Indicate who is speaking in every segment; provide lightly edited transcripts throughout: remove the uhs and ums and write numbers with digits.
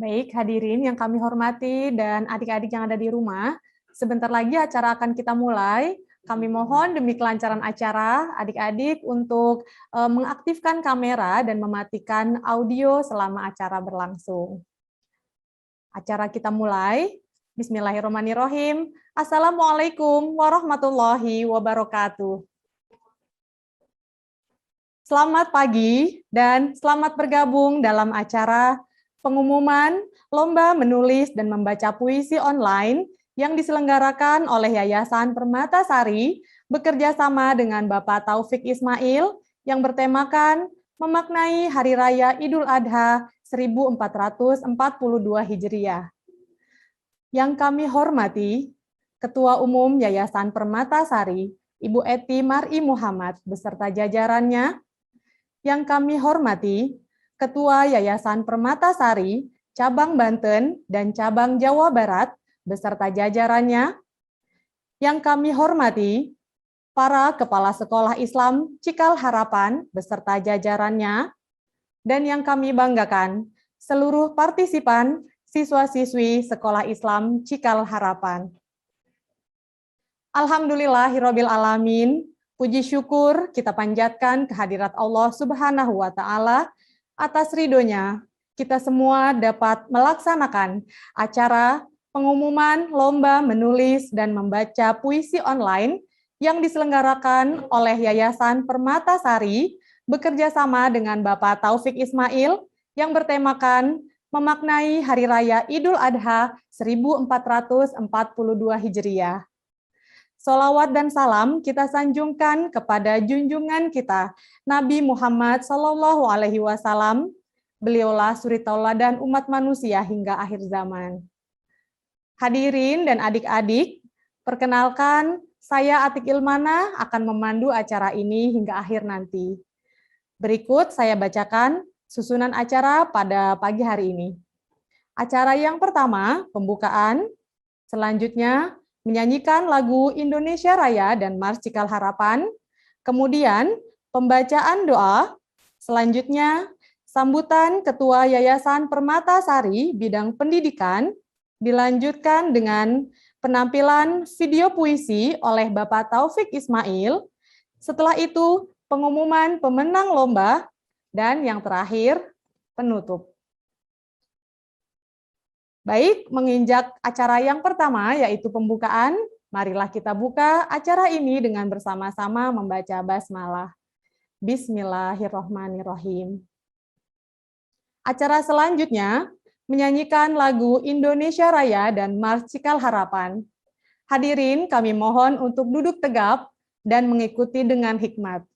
Speaker 1: Baik, hadirin yang kami hormati dan adik-adik yang ada di rumah, sebentar lagi acara akan kita mulai. Kami mohon demi kelancaran acara, adik-adik untuk mengaktifkan kamera dan mematikan audio selama acara berlangsung. Acara kita mulai. Bismillahirrahmanirrahim. Assalamualaikum warahmatullahi wabarakatuh. Selamat pagi dan selamat bergabung dalam acara pengumuman Lomba Menulis dan Membaca Puisi Online yang diselenggarakan oleh Yayasan Permatasari bekerja sama dengan Bapak Taufik Ismail yang bertemakan memaknai Hari Raya Idul Adha 1442 Hijriah. Yang kami hormati, Ketua Umum Yayasan Permatasari, Ibu Eti Mar'i Muhammad beserta jajarannya. Yang kami hormati, Ketua Yayasan Permatasari, Cabang Banten dan Cabang Jawa Barat beserta jajarannya. Yang kami hormati, para Kepala Sekolah Islam Cikal Harapan beserta jajarannya. Dan yang kami banggakan, seluruh partisipan siswa-siswi Sekolah Islam Cikal Harapan. Alhamdulillahirabbil alamin, puji syukur kita panjatkan kehadirat Allah Subhanahu wa taala atas ridhonya kita semua dapat melaksanakan acara pengumuman Lomba Menulis dan Membaca Puisi Online yang diselenggarakan oleh Yayasan Permatasari bekerja sama dengan Bapak Taufik Ismail yang bertemakan memaknai Hari Raya Idul Adha 1442 Hijriah. Sholawat dan salam kita sanjungkan kepada junjungan kita, Nabi Muhammad SAW. Beliaulah suri tauladan umat manusia hingga akhir zaman. Hadirin dan adik-adik, perkenalkan saya Atik Ilmana akan memandu acara ini hingga akhir nanti. Berikut saya bacakan susunan acara pada pagi hari ini. Acara yang pertama, pembukaan. Selanjutnya, menyanyikan lagu Indonesia Raya dan Mars Cikal Harapan. Kemudian, pembacaan doa. Selanjutnya, sambutan Ketua Yayasan Permatasari bidang pendidikan. Dilanjutkan dengan penampilan video puisi oleh Bapak Taufik Ismail. Setelah itu, pengumuman pemenang lomba. Dan yang terakhir, penutup. Baik, menginjak acara yang pertama, yaitu pembukaan, marilah kita buka acara ini dengan bersama-sama membaca basmalah. Bismillahirrahmanirrahim. Acara selanjutnya, menyanyikan lagu Indonesia Raya dan Mars Cikal Harapan. Hadirin, kami mohon untuk duduk tegap dan mengikuti dengan hikmat.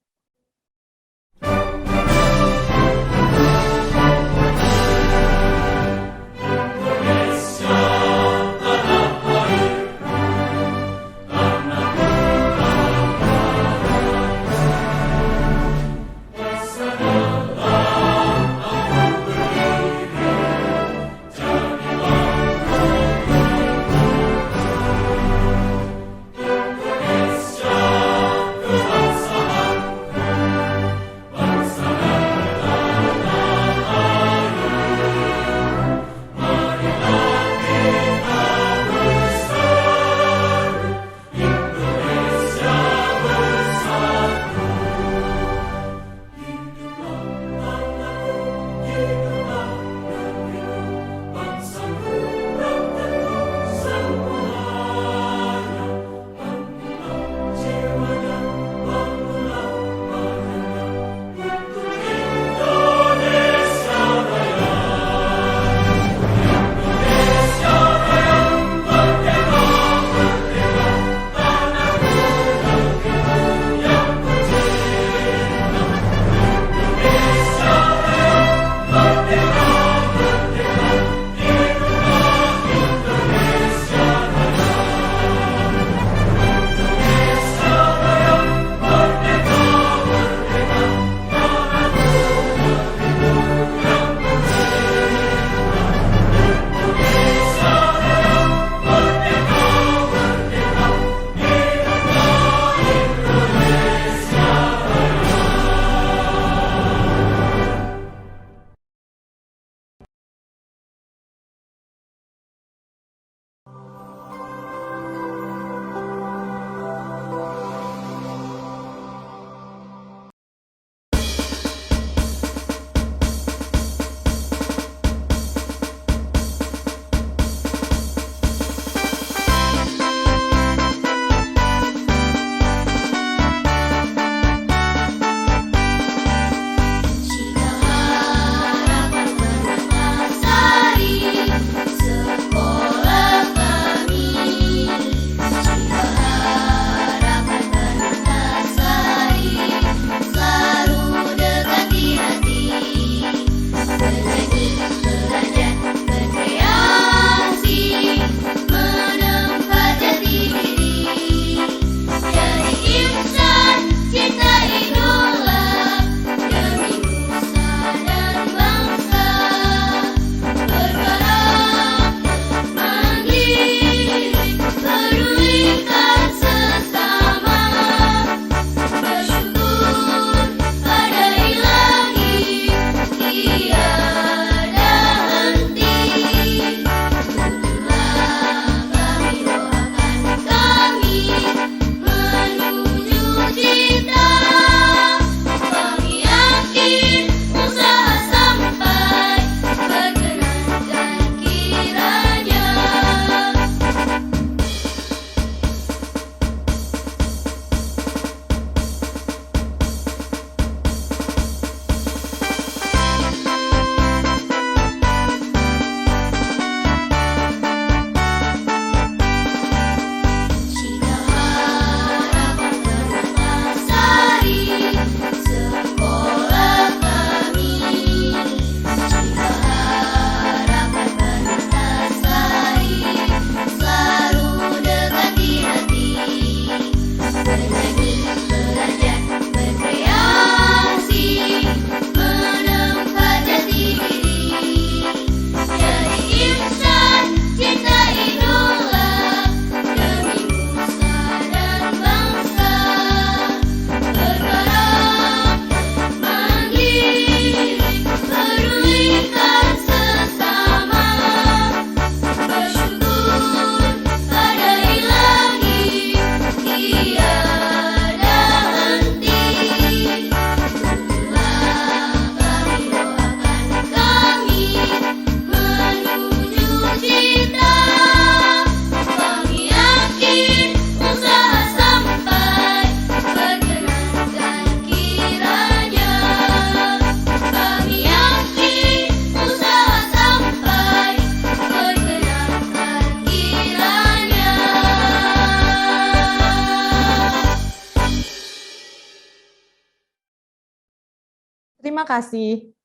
Speaker 1: Terima kasih.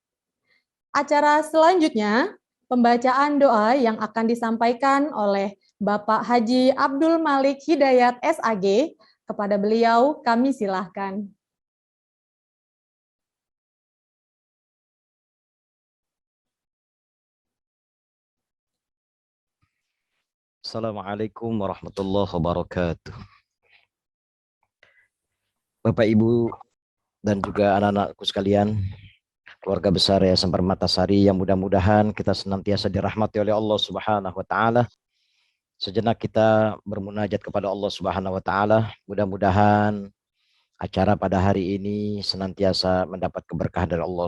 Speaker 1: Acara selanjutnya, pembacaan doa yang akan disampaikan oleh Bapak Haji Abdul Malik Hidayat SAG. Kepada beliau kami silahkan.
Speaker 2: Assalamualaikum warahmatullahi wabarakatuh. Bapak, Ibu, dan juga anak-anakku sekalian, keluarga besar Yayasan Permatasari yang mudah-mudahan kita senantiasa dirahmati oleh Allah Subhanahu wa taala. Sejenak kita bermunajat kepada Allah Subhanahu wa taala. Mudah-mudahan acara pada hari ini senantiasa mendapat keberkahan dari Allah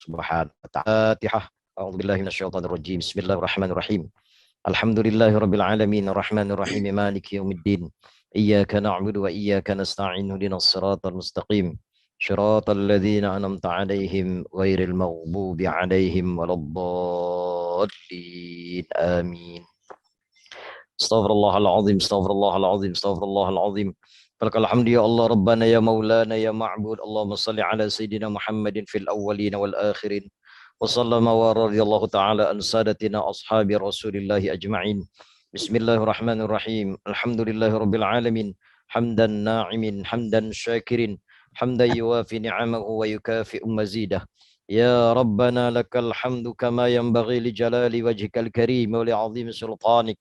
Speaker 2: Subhanahu wa taala. Fatihah. A'udzubillahi minasyaitonir rajim. Bismillahirrahmanirrahim. Alhamdulillahirabbil alamin arrahmanir rahim maliki yaumiddin. Iyyaka na'budu wa iyyaka nasta'in ihdinas siratal mustaqim. Shiratal ladzina an'amta 'alaihim ghairil maghdubi 'alaihim waladdallin. Amin. Astaghfirullahalazim, astaghfirullahalazim, astaghfirullahalazim. Lakal hamdu ya Allah Rabbana ya Maulana ya Ma'bud. Allahumma salli ala Sayyidina Muhammadin fil awwalin wal akhirin. Wa sallama wa radiyallahu ta'ala an sadatina ashabi Rasulillahi ajma'in. Bismillahirrahmanirrahim. Alhamdulillahi rabbil alamin. Hamdan na'imin, hamdan syakirin. Hamdan yuwafi ni'amahu wa yukafi'u mazidah. Ya Rabbana lakal hamdu kama yanbaghi li jalali wajhikal karim wa li 'azimi sultanik.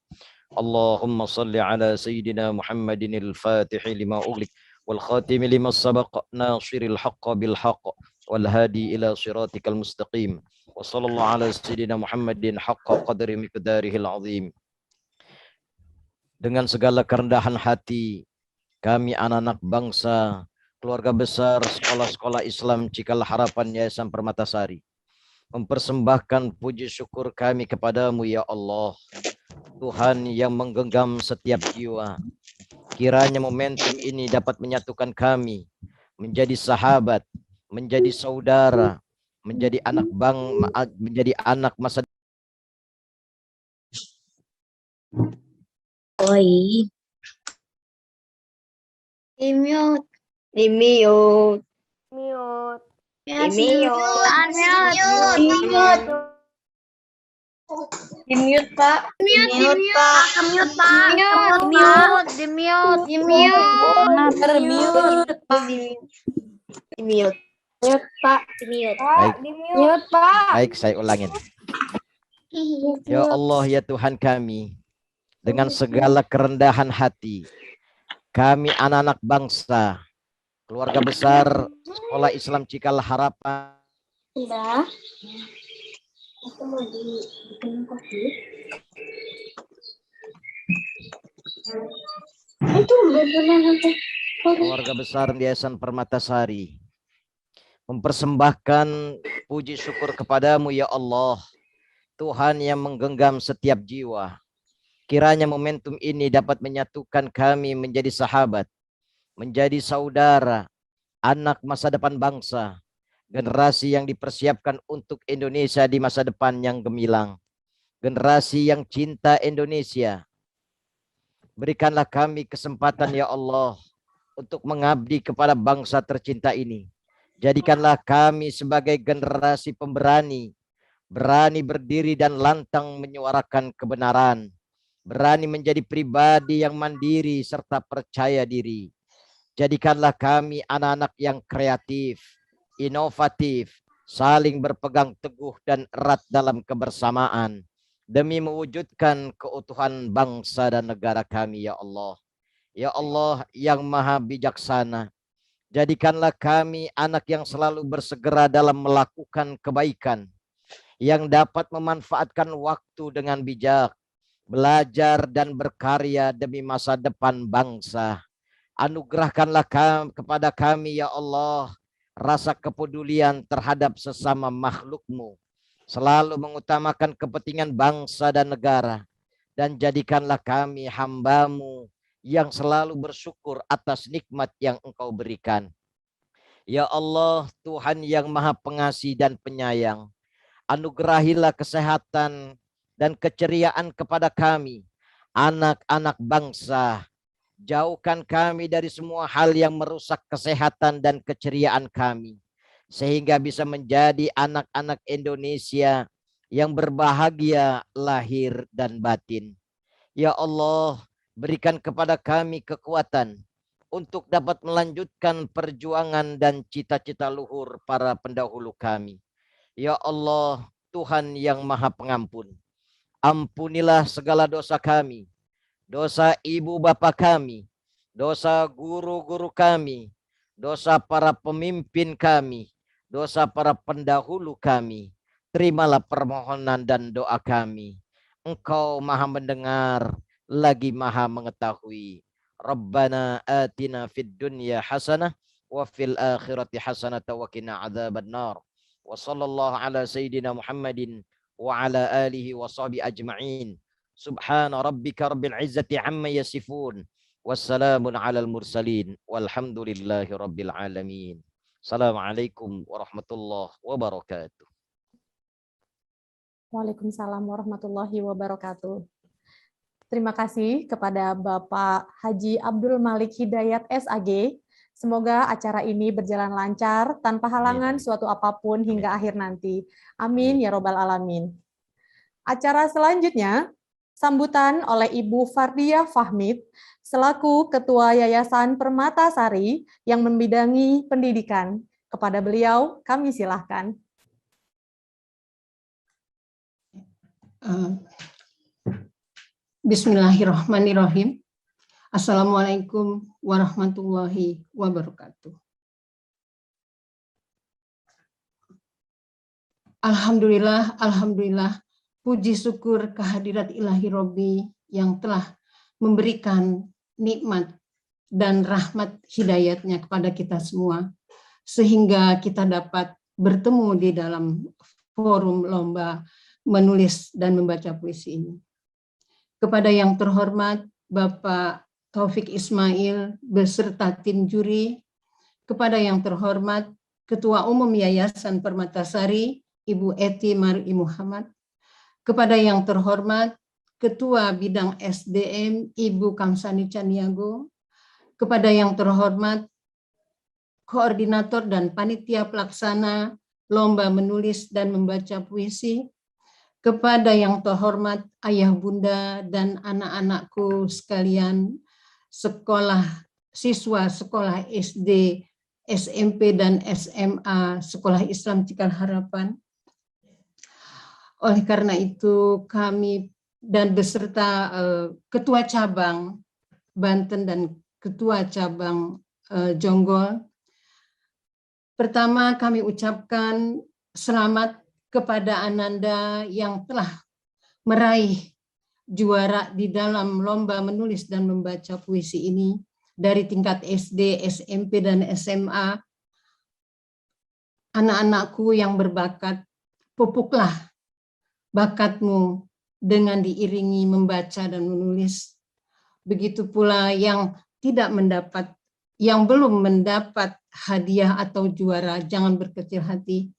Speaker 2: اللهم صل على سيدنا محمد الفاتح لما أغلق والخاتم لما سبق ناصر الحق بالحق والهادي إلى صراطك المستقيم وصلى الله على سيدنا محمد حق قدر مقداره العظيم. Dengan segala kerendahan hati, kami anak-anak bangsa, keluarga besar sekolah-sekolah Islam Cikal Harapan Yayasan Permatasari, mempersembahkan puji syukur kami kepadamu ya Allah, Tuhan yang menggenggam setiap jiwa. Kiranya momentum ini dapat menyatukan kami, menjadi sahabat, menjadi saudara, menjadi anak masa.
Speaker 3: Oi. Dimute. Dimute. Mute. Dimute, Pak. Dimute, Pak. Dimute, Pak. Dimute, Pak. Dimute, Pak.
Speaker 2: Baik, saya ulangin. Ya Allah ya Tuhan kami, dengan segala kerendahan hati, kami anak-anak bangsa, keluarga besar Sekolah Islam Cikal Harapan.
Speaker 3: Udah. Aku mau bikin kopi. Itu
Speaker 2: Keluarga besar Yayasan Permatasari mempersembahkan puji syukur kepadamu ya Allah, Tuhan yang menggenggam setiap jiwa. Kiranya momentum ini dapat menyatukan kami menjadi sahabat, menjadi saudara, anak masa depan bangsa, generasi yang dipersiapkan untuk Indonesia di masa depan yang gemilang, generasi yang cinta Indonesia. Berikanlah kami kesempatan ya Allah untuk mengabdi kepada bangsa tercinta ini. Jadikanlah kami sebagai generasi pemberani, berani berdiri dan lantang menyuarakan kebenaran, berani menjadi pribadi yang mandiri serta percaya diri. Jadikanlah kami anak-anak yang kreatif, inovatif, saling berpegang teguh dan erat dalam kebersamaan demi mewujudkan keutuhan bangsa dan negara kami ya Allah. Ya Allah yang maha bijaksana, jadikanlah kami anak yang selalu bersegera dalam melakukan kebaikan, yang dapat memanfaatkan waktu dengan bijak, belajar dan berkarya demi masa depan bangsa. Anugerahkanlah kepada kami ya Allah rasa kepedulian terhadap sesama makhlukmu, selalu mengutamakan kepentingan bangsa dan negara, dan jadikanlah kami hamba-Mu yang selalu bersyukur atas nikmat yang Engkau berikan. Ya Allah, Tuhan yang maha pengasih dan penyayang, anugerahilah kesehatan dan keceriaan kepada kami, anak-anak bangsa, Jauhkan kami dari semua hal yang merusak kesehatan dan keceriaan kami, sehingga bisa menjadi anak-anak Indonesia yang berbahagia lahir dan batin. Ya Allah, berikan kepada kami kekuatan untuk dapat melanjutkan perjuangan dan cita-cita luhur para pendahulu kami. Ya Allah, Tuhan yang Maha Pengampun, ampunilah segala dosa kami, dosa ibu bapa kami, dosa guru-guru kami, dosa para pemimpin kami, dosa para pendahulu kami. Terimalah permohonan dan doa kami. Engkau Maha mendengar, lagi Maha mengetahui. Rabbana atina fid dunya hasanah wa fil akhirati hasanah wa qina adzabannar. Wa sallallahu ala sayyidina Muhammadin wa ala alihi wa sahbihi ajma'in. Subhana rabbika rabbil izzati amma yasifun. Wassalamun alal mursalin. Walhamdulillahi rabbil alamin. Assalamualaikum warahmatullahi wabarakatuh.
Speaker 1: Waalaikumsalam warahmatullahi wabarakatuh. Terima kasih kepada Bapak Haji Abdul Malik Hidayat SAG. Semoga acara ini berjalan lancar tanpa halangan suatu apapun hingga akhir nanti. Amin ya robbal alamin. Acara selanjutnya sambutan oleh Ibu Fardiah Fahmid selaku Ketua Yayasan Permatasari yang membidangi pendidikan. Kepada beliau kami silahkan.
Speaker 4: Bismillahirrahmanirrahim. Assalamualaikum warahmatullahi wabarakatuh. Alhamdulillah, alhamdulillah. Puji syukur kehadirat ilahi Robbi yang telah memberikan nikmat dan rahmat hidayatnya kepada kita semua, sehingga kita dapat bertemu di dalam forum lomba menulis dan membaca puisi ini. Kepada yang terhormat Bapak Taufik Ismail beserta tim juri, kepada yang terhormat Ketua Umum Yayasan Permatasari Ibu Eti Mar'i Muhammad, kepada yang terhormat Ketua Bidang SDM Ibu Kamsani Caniago, kepada yang terhormat Koordinator dan Panitia Pelaksana Lomba Menulis dan Membaca Puisi, kepada yang terhormat ayah bunda dan anak-anakku sekalian, siswa sekolah SD, SMP dan SMA Sekolah Islam Cikal Harapan. Oleh karena itu kami dan beserta Ketua Cabang Banten dan Ketua Cabang Jonggol, pertama kami ucapkan selamat kepada Ananda yang telah meraih juara di dalam lomba menulis dan membaca puisi ini dari tingkat SD, SMP, dan SMA. Anak-anakku yang berbakat, pupuklah bakatmu dengan diiringi membaca dan menulis. Begitu pula yang tidak mendapat, yang belum mendapat hadiah atau juara, jangan berkecil hati.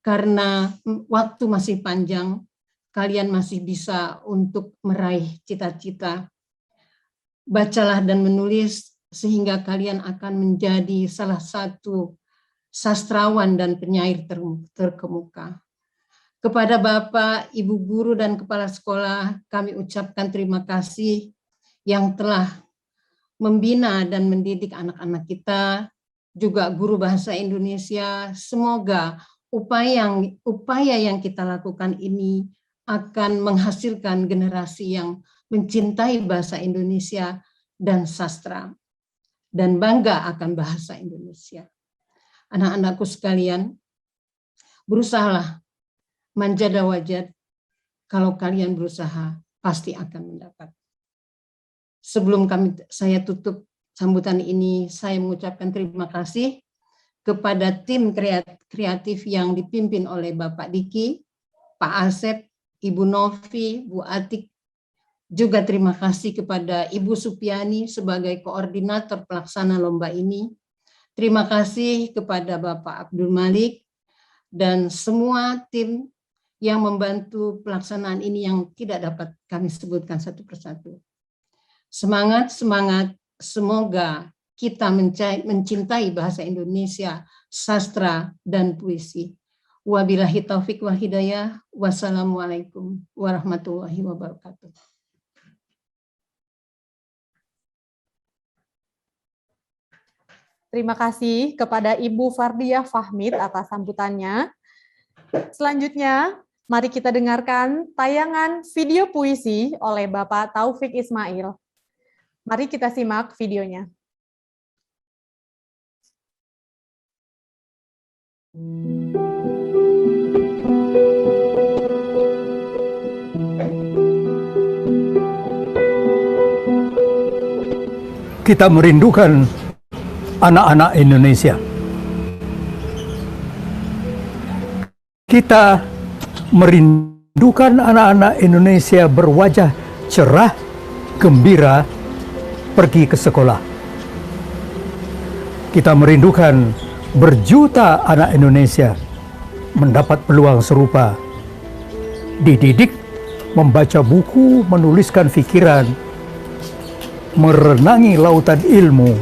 Speaker 4: Karena waktu masih panjang, kalian masih bisa untuk meraih cita-cita. Bacalah dan menulis sehingga kalian akan menjadi salah satu sastrawan dan penyair terkemuka. Kepada Bapak, Ibu Guru, dan Kepala Sekolah, kami ucapkan terima kasih yang telah membina dan mendidik anak-anak kita, juga guru bahasa Indonesia. Semoga upaya yang kita lakukan ini akan menghasilkan generasi yang mencintai bahasa Indonesia dan sastra, dan bangga akan bahasa Indonesia. Anak-anakku sekalian, berusahalah manjada wajad, kalau kalian berusaha pasti akan mendapat. Sebelum saya tutup sambutan ini, saya mengucapkan terima kasih kepada tim kreatif yang dipimpin oleh Bapak Diki, Pak Asep, Ibu Novi, Bu Atik. Juga terima kasih kepada Ibu Supiani sebagai koordinator pelaksana lomba ini. Terima kasih kepada Bapak Abdul Malik dan semua tim yang membantu pelaksanaan ini yang tidak dapat kami sebutkan satu persatu. Semangat, semangat, semoga kita mencintai bahasa Indonesia, sastra, dan puisi. Wabillahi taufik wal hidayah. Wassalamualaikum warahmatullahi wabarakatuh.
Speaker 1: Terima kasih kepada Ibu Fardiah Fahmid atas sambutannya. Selanjutnya, mari kita dengarkan tayangan video puisi oleh Bapak Taufik Ismail. Mari kita simak videonya.
Speaker 5: Kita merindukan anak-anak Indonesia. Kita merindukan anak-anak Indonesia berwajah cerah, gembira, pergi ke sekolah. Kita merindukan berjuta anak Indonesia mendapat peluang serupa, dididik, membaca buku, menuliskan pikiran, merenangi lautan ilmu,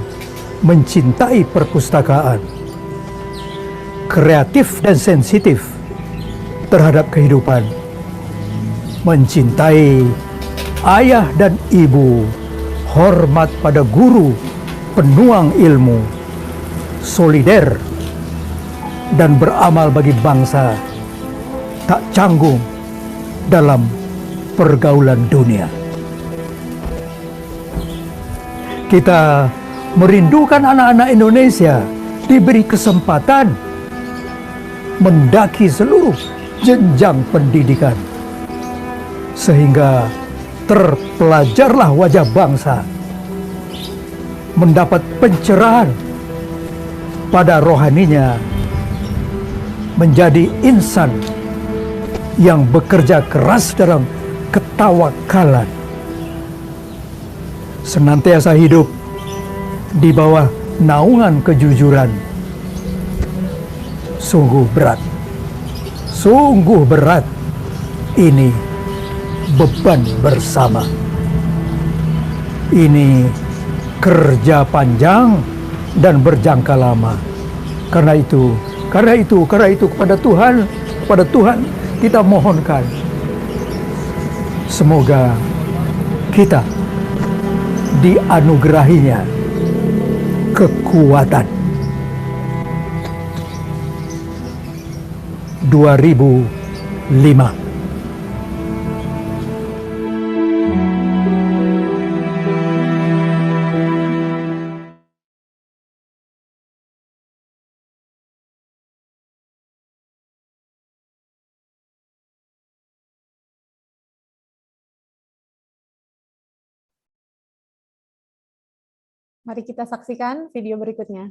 Speaker 5: mencintai perpustakaan, kreatif dan sensitif terhadap kehidupan, mencintai ayah dan ibu, hormat pada guru, penuang ilmu, solider, dan beramal bagi bangsa, tak canggung dalam pergaulan dunia. Kita merindukan anak-anak Indonesia diberi kesempatan mendaki seluruh jenjang pendidikan, sehingga terpelajarlah wajah bangsa, mendapat pencerahan pada rohaninya, menjadi insan yang bekerja keras dalam ketawakalan, senantiasa hidup di bawah naungan kejujuran. Sungguh berat ini beban bersama. Ini kerja panjang dan berjangka lama. Karena itu kepada Tuhan kita mohonkan, semoga kita dianugerahinya kekuatan. 2005.
Speaker 1: Mari kita saksikan video berikutnya.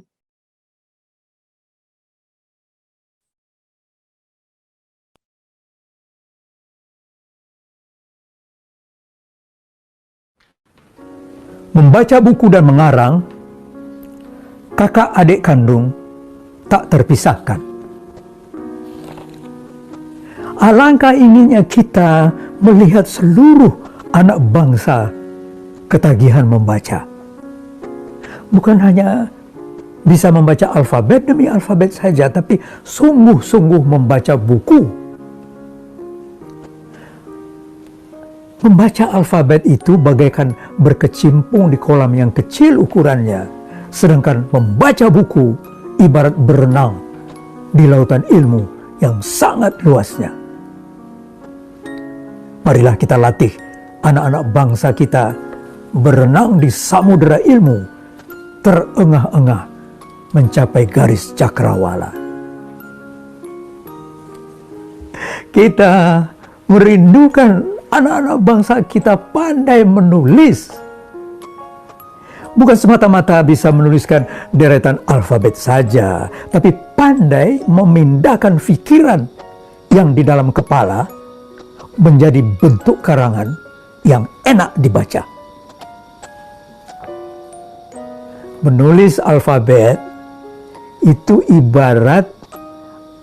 Speaker 5: Membaca buku dan mengarang, kakak adik kandung tak terpisahkan. Alangkah inginnya kita melihat seluruh anak bangsa ketagihan membaca. Bukan hanya bisa membaca alfabet demi alfabet saja, tapi sungguh-sungguh membaca buku. Membaca alfabet itu bagaikan berkecimpung di kolam yang kecil ukurannya, sedangkan membaca buku ibarat berenang di lautan ilmu yang sangat luasnya. Marilah kita latih anak-anak bangsa kita berenang di samudera ilmu, terengah-engah mencapai garis cakrawala. Kita merindukan anak-anak bangsa kita pandai menulis. Bukan semata-mata bisa menuliskan deretan alfabet saja, tapi pandai memindahkan pikiran yang di dalam kepala menjadi bentuk karangan yang enak dibaca. Menulis alfabet itu ibarat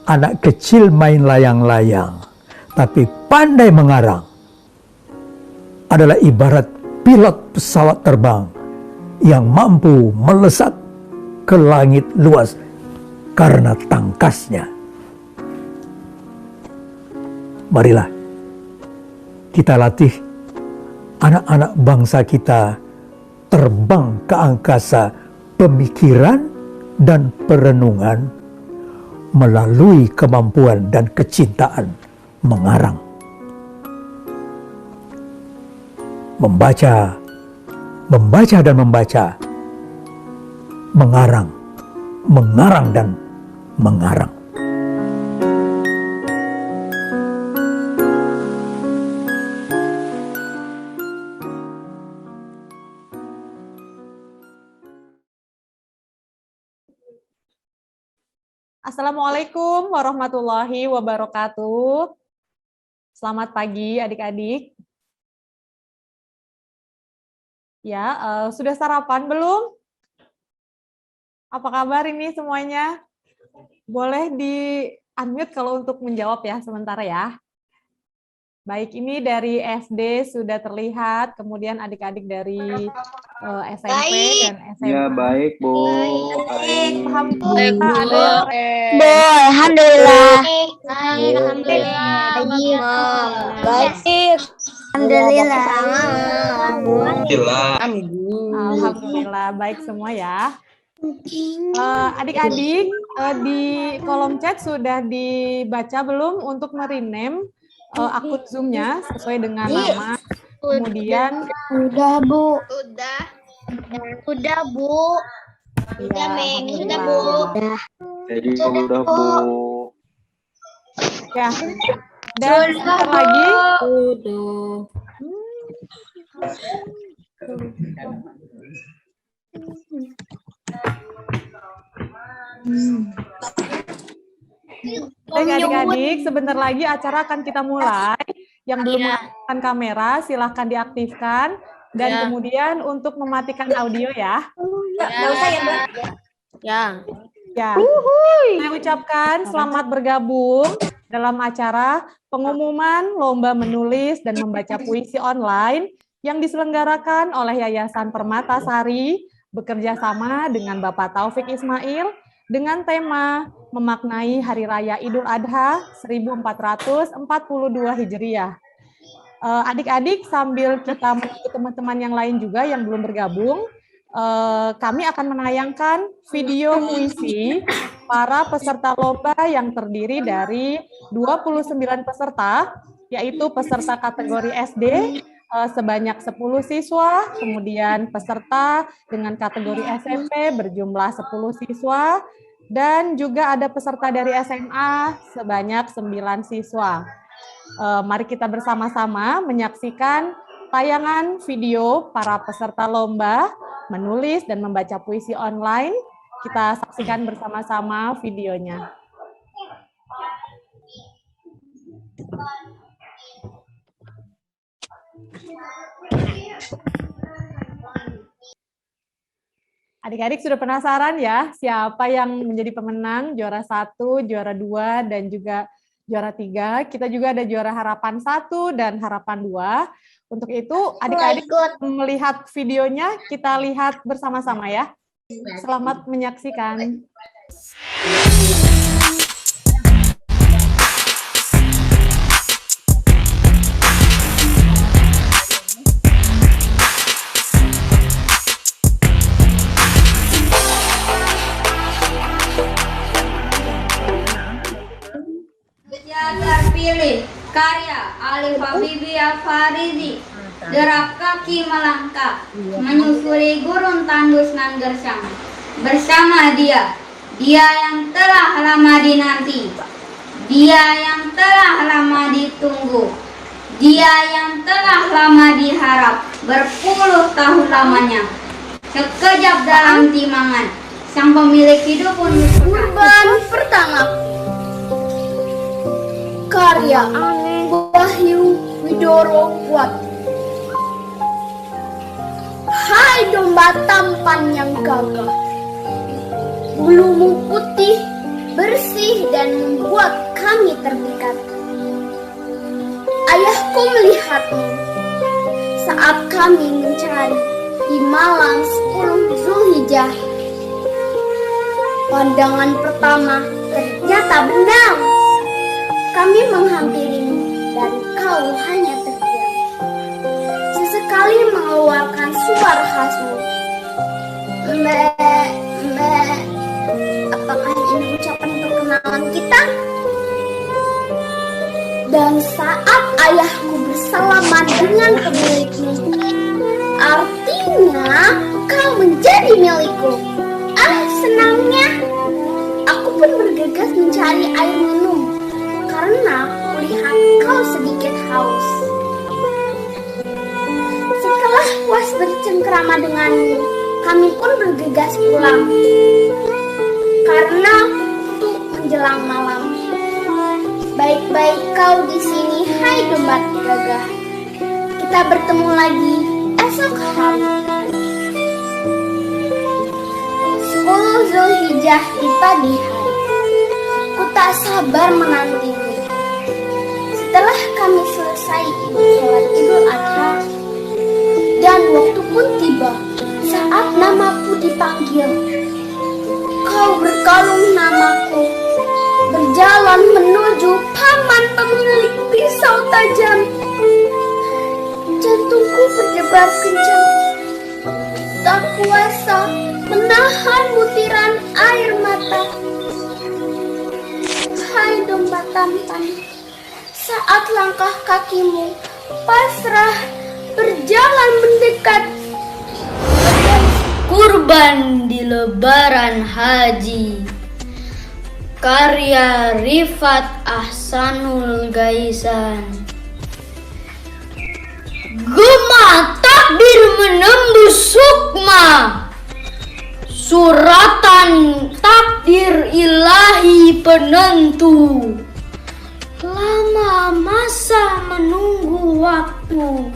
Speaker 5: anak kecil main layang-layang, tapi pandai mengarang adalah ibarat pilot pesawat terbang yang mampu melesat ke langit luas karena tangkasnya. Marilah kita latih anak-anak bangsa kita terbang ke angkasa pemikiran dan perenungan melalui kemampuan dan kecintaan mengarang. Membaca dan membaca, mengarang dan mengarang.
Speaker 1: Assalamualaikum warahmatullahi wabarakatuh. Selamat pagi adik-adik. Ya, sudah sarapan belum? Apa kabar ini semuanya? Boleh di-unmute kalau untuk menjawab ya sementara ya. Baik, ini dari SD sudah terlihat, kemudian adik-adik dari SMP dan SMA.
Speaker 6: Ya, baik, Bu. Baik.
Speaker 1: Alhamdulillah.
Speaker 3: Alhamdulillah.
Speaker 7: Baik.
Speaker 3: Alhamdulillah.
Speaker 1: Alhamdulillah, baik semua ya. Adik-adik, di kolom chat sudah dibaca belum untuk merename akun Zoom-nya sesuai dengan nama, kemudian
Speaker 3: Udah, Bu.
Speaker 7: Udah, Bu.
Speaker 1: ya,
Speaker 7: Sudah, Bu.
Speaker 6: Jadi udah, Bu.
Speaker 1: ya. Dan sebentar lagi baik adik-adik, sebentar lagi acara akan kita mulai. Yang belum mengaktifkan kamera, silahkan diaktifkan. Dan kemudian untuk mematikan audio ya. Ya. Saya ucapkan selamat bergabung dalam acara pengumuman lomba menulis dan membaca puisi online yang diselenggarakan oleh Yayasan Permatasari bekerja sama dengan Bapak Taufik Ismail dengan tema memaknai Hari Raya Idul Adha 1442 Hijriah. Adik-adik sambil kita menunggu teman-teman yang lain juga yang belum bergabung, kami akan menayangkan video puisi para peserta lomba yang terdiri dari 29 peserta, yaitu peserta kategori SD sebanyak 10 siswa, kemudian peserta dengan kategori SMP berjumlah 10 siswa, dan juga ada peserta dari SMA sebanyak 9 siswa. Mari kita bersama-sama menyaksikan tayangan video para peserta lomba menulis dan membaca puisi online. Kita saksikan bersama-sama videonya. Adik-adik sudah penasaran ya siapa yang menjadi pemenang juara 1, juara 2, dan juga juara 3. Kita juga ada juara harapan 1 dan harapan 2. Untuk itu adik-adik melihat videonya, kita lihat bersama-sama ya. Selamat menyaksikan.
Speaker 7: Terpilih karya Alif Habibie Al-Faridi. Derap kaki melangkah menyusuri gurun tandus nan gersang. Bersama dia yang telah lama dinanti, dia yang telah lama ditunggu, dia yang telah lama diharap, berpuluh tahun lamanya. Sekejap dalam timangan, sang pemilik hidup pun
Speaker 3: Kurban pertama. Karya Wahyu Widoro Kuat. Hai domba tampan yang gagah, bulumu putih, bersih dan membuat kami terpikat. Ayahku melihatmu saat kami mencari di malam 10 Zulhijjah. Pandangan pertama ternyata benar. Kami menghampirimu dan kau hanya terdiam. Sesekali mengeluarkan suara khasmu. Mbak, apakah ini ucapan perkenalan kita? Dan saat ayahku bersalaman dengan pemilikmu, artinya kau menjadi milikku. Senangnya. Aku pun bergegas mencari air minum karena kulihat kau sedikit haus. Setelah puas bercengkrama denganmu, kami pun bergegas pulang karena untuk menjelang malam. Baik-baik kau di sini, hai domba gagah. Kita bertemu lagi esok hari. 10 Zulhijjah di pagi hari. Ku tak sabar menantimu. Setelah kami selesai sholat Idul Adha dan waktu pun tiba saat namaku dipanggil. Kau berkalung namaku, berjalan menuju paman pemilik pisau tajam. Jantungku berdebar kencang, tak kuasa menahan butiran air mata. Hai domba tampan, saat langkah kakimu pasrah berjalan mendekat.
Speaker 7: Kurban di Lebaran Haji, karya Rifat Ahsanul Gaisan. Gema takbir menembus sukma, suratan takdir ilahi penentu. Lama masa menunggu waktu,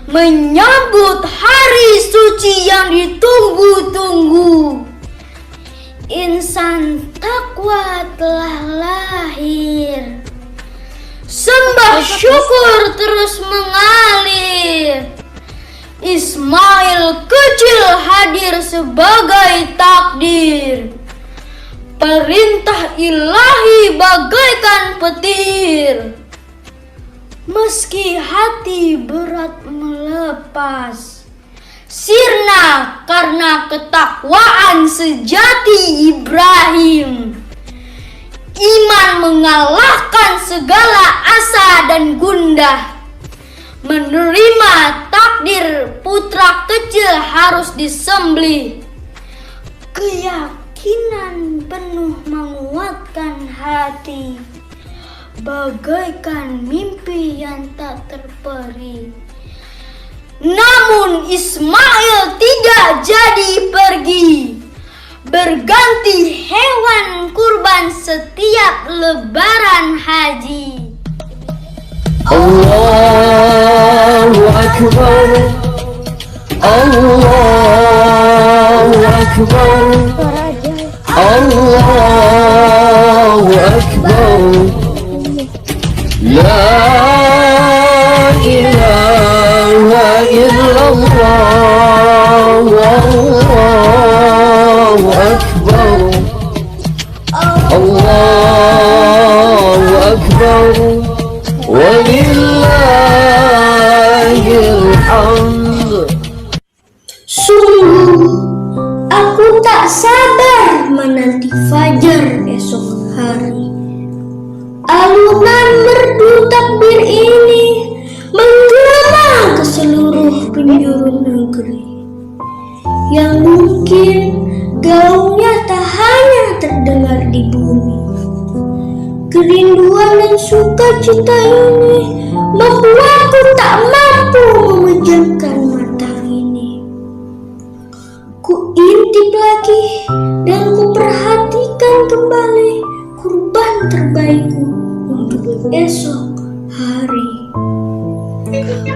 Speaker 7: menyambut hari suci yang ditunggu-tunggu. Insan takwa telah lahir, sembah syukur terus mengalir. Ismail kecil hadir sebagai takdir, perintah ilahi bagaikan petir. Meski hati berat melepas, sirna karena ketakwaan sejati Ibrahim. Iman mengalahkan segala asa dan gundah. Menerima takdir putra kecil harus disembelih. Keyakinan penuh menguatkan hati, bagaikan mimpi yang tak terperi. Namun Ismail tidak jadi pergi, berganti hewan kurban setiap Lebaran Haji.
Speaker 8: Allahu Akbar, Allahu Akbar, Allahu Akbar. La ilaha illallah, Allahu Akbar, Allahu Akbar. Walillahil hamd.
Speaker 7: Sungguh aku tak sabar menanti fajar esok hari. Alunan merdu takbir ini menggema ke seluruh penjuru negeri, yang mungkin gaungnya tak hanya terdengar di bumi. Kerinduan dan sukacita ini membuatku tak mampu memejamkan mata ini. Ku intip lagi dan ku perhatikan kembali kurban terbaikku untuk esok hari.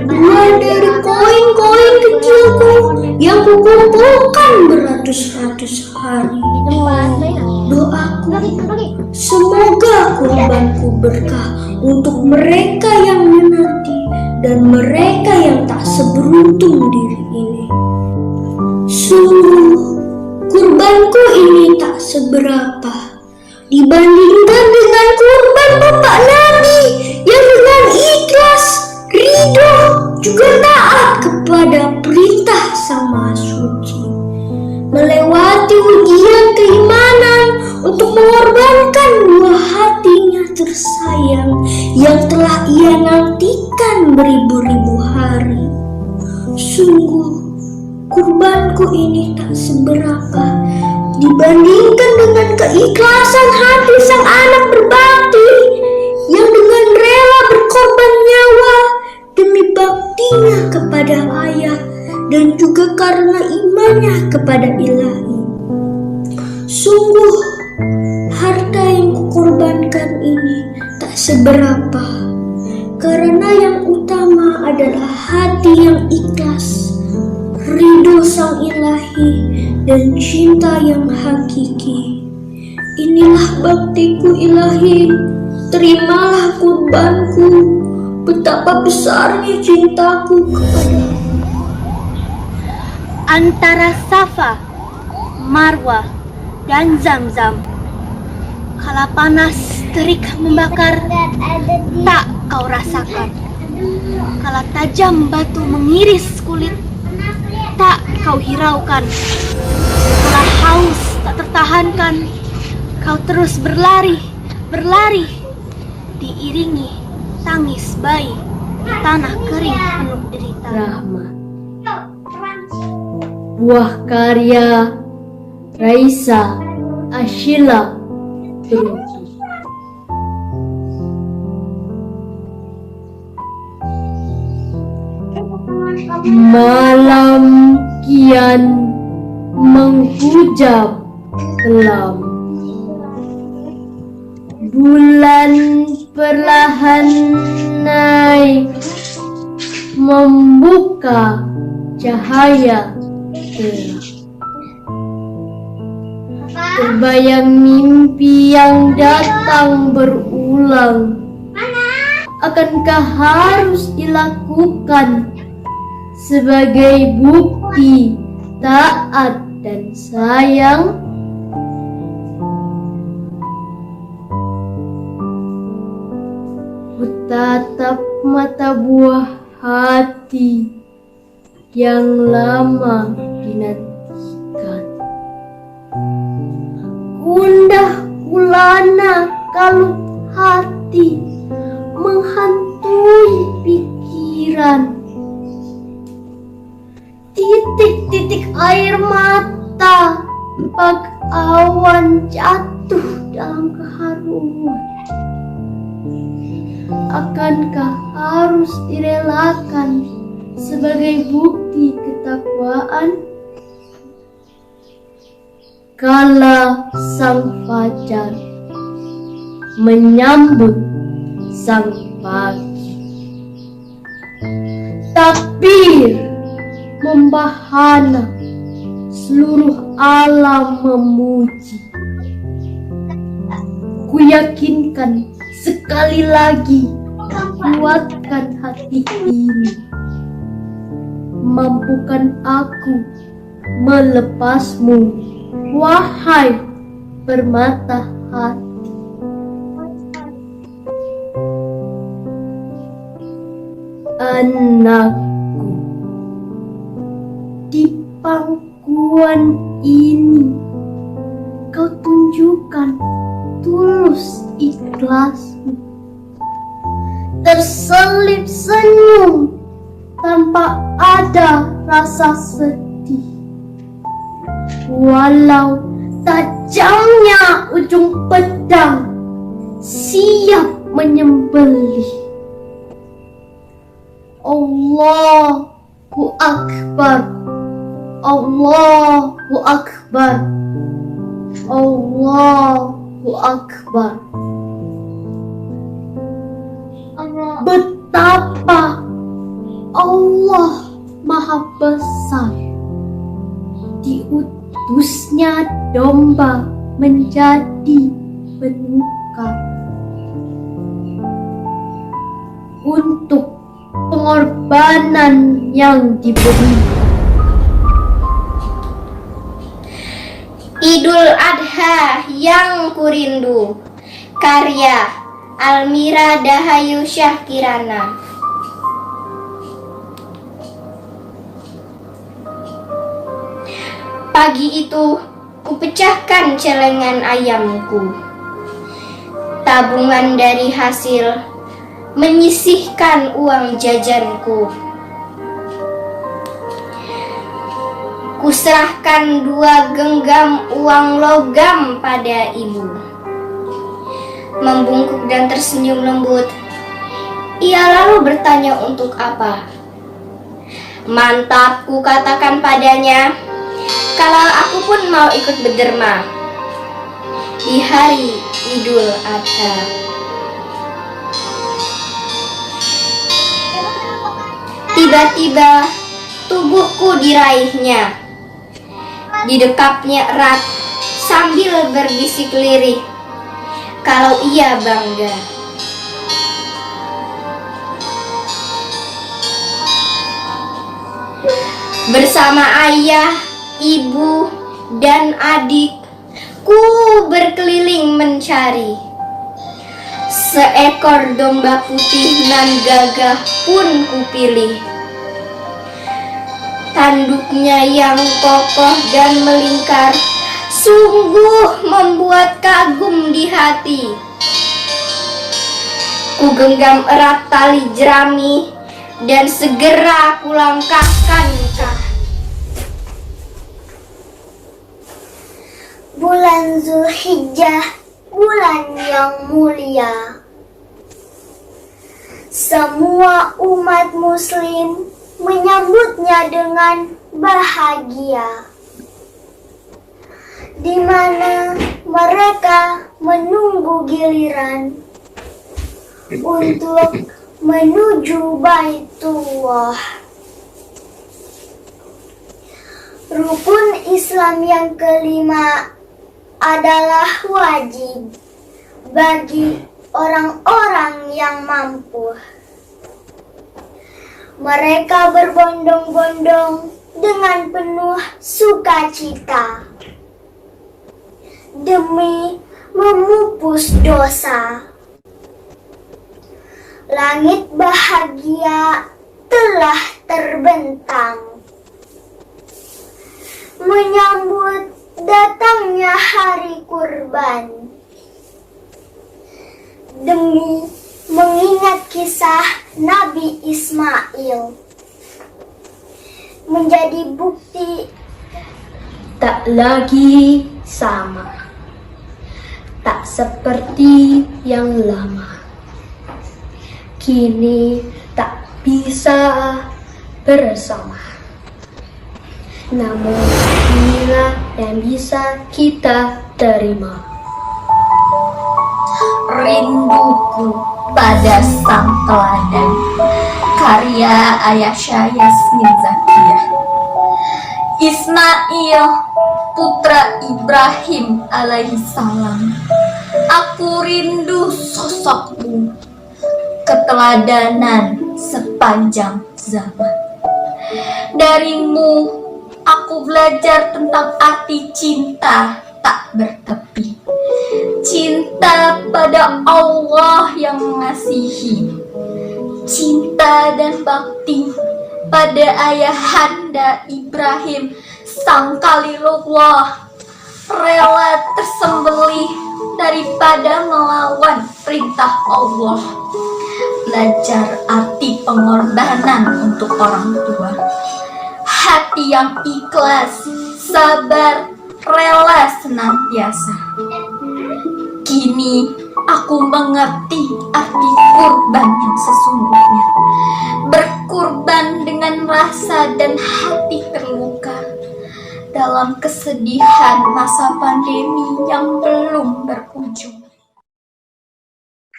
Speaker 7: Dua dari koin-koin kecilku yang kukumpulkan beratus-ratus hari. Doaku, semoga kurbanku berkah untuk mereka yang menanti dan mereka yang tak seberuntung diri ini.
Speaker 3: Sungguh, kurbanku ini tak seberapa dibandingkan dengan kurban Bapak Nabi yang dengan ikhlas, ridho, juga taat kepada perintah Sang Maha Suci, melewati ujian keimanan untuk mengorbankan buah hatinya tersayang yang telah ia nantikan beribu-ribu hari. Sungguh, kurbanku ini tak seberapa dibandingkan dengan keikhlasan hati sang anak berbakti yang dengan rela berkorban nyawa demi baktinya kepada ayah dan juga karena imannya kepada Ilahi. Sungguh, harta yang kukorbankan ini tak seberapa, karena yang utama adalah hati yang ikhlas, ridho Sang Ilahi, dan cinta yang hakiki. Inilah baktiku Ilahi, terimalah kurbanku, betapa besarnya cintaku kepadamu.
Speaker 9: Antara Safa, Marwah, dan Zamzam, kala panas terik membakar, tak kau rasakan. Kala tajam batu mengiris kulit, tak kau hiraukan. Kala haus tak tertahankan, kau terus berlari, berlari, diiringi tangis bayi, tanah kering penuh derita.
Speaker 10: Rahma, buah karya Raisa Ashila Berutu. Malam kian menghujam kelam, bulan perlahan naik membuka cahaya terang. Terbayang mimpi yang datang berulang, akankah harus dilakukan sebagai bukti taat dan sayang? Ku tatap mata buah hati yang lama dinantikan. Gundah gulana kalut hati menghantui pikiran. Titik-titik air mata bag awan jatuh dalam keharuan. Akankah harus direlakan sebagai bukti ketakwaan? Kala sang fajar menyambut sang pagi, takbir membahana, seluruh alam memuji. Ku yakinkan sekali lagi, kuatkan hati ini, mampukan aku melepasmu, wahai permata hati. Anakku, di pangkuan ini kau tunjukkan tulus ikhlasmu, terselip senyum tanpa ada rasa sedih. Walau tajamnya ujung pedang siap menyembelih. Allahu Akbar, Allahu Akbar, Allahu Akbar. Betapa Allah Maha Besar, diutusnya domba menjadi penukar untuk pengorbanan yang diberi.
Speaker 3: Idul Adha yang kurindu. Karya Almira Dahayu Syahkirana. Pagi itu kupecahkan celengan ayamku. Tabungan dari hasil menyisihkan uang jajanku. Kuserahkan 2 genggam uang logam pada ibu. Membungkuk dan tersenyum lembut, ia lalu bertanya untuk apa. Mantap, ku katakan padanya, kalau aku pun mau ikut berderma di hari Idul Adha. Tiba-tiba tubuhku diraihnya. Didekapnya erat sambil berbisik lirih kalau ia bangga. Bersama ayah, ibu, dan adik, ku berkeliling mencari. Seekor domba putih nan gagah pun kupilih. Tanduknya yang kokoh dan melingkar sungguh membuat kagum di hati. Ku genggam erat tali jerami dan segera ku langkahkan.
Speaker 9: Bulan Zulhijjah, bulan yang mulia. Semua umat muslim menyambutnya dengan bahagia, di mana mereka menunggu giliran untuk menuju Baitullah. Rukun Islam yang kelima adalah wajib bagi orang-orang yang mampu. Mereka berbondong-bondong dengan penuh sukacita demi memupus dosa. Langit bahagia telah terbentang menyambut datangnya hari kurban. Demi mengingat kisah Nabi Ismail, menjadi bukti
Speaker 10: Tak lagi sama, tak seperti yang lama. Kini tak bisa bersama. Namun inilah yang bisa kita terima.
Speaker 11: Rinduku pada sang teladan, karya Ayasha Yasmin Zakiyah. Ismail, putra Ibrahim alaihi salam. Aku rindu sosokmu, keteladanan sepanjang zaman. Darimu aku belajar tentang arti cinta tak bertepi. Cinta pada Allah yang mengasihi. Cinta dan bakti pada ayahanda Ibrahim sang Khalilullah, rela tersembelih daripada melawan perintah Allah. Belajar arti pengorbanan untuk orang tua. Hati yang ikhlas, sabar, rela senantiasa. Kini aku mengerti arti kurban yang sesungguhnya. Berkurban dengan rasa dan hati terluka dalam kesedihan masa pandemi yang belum berujung.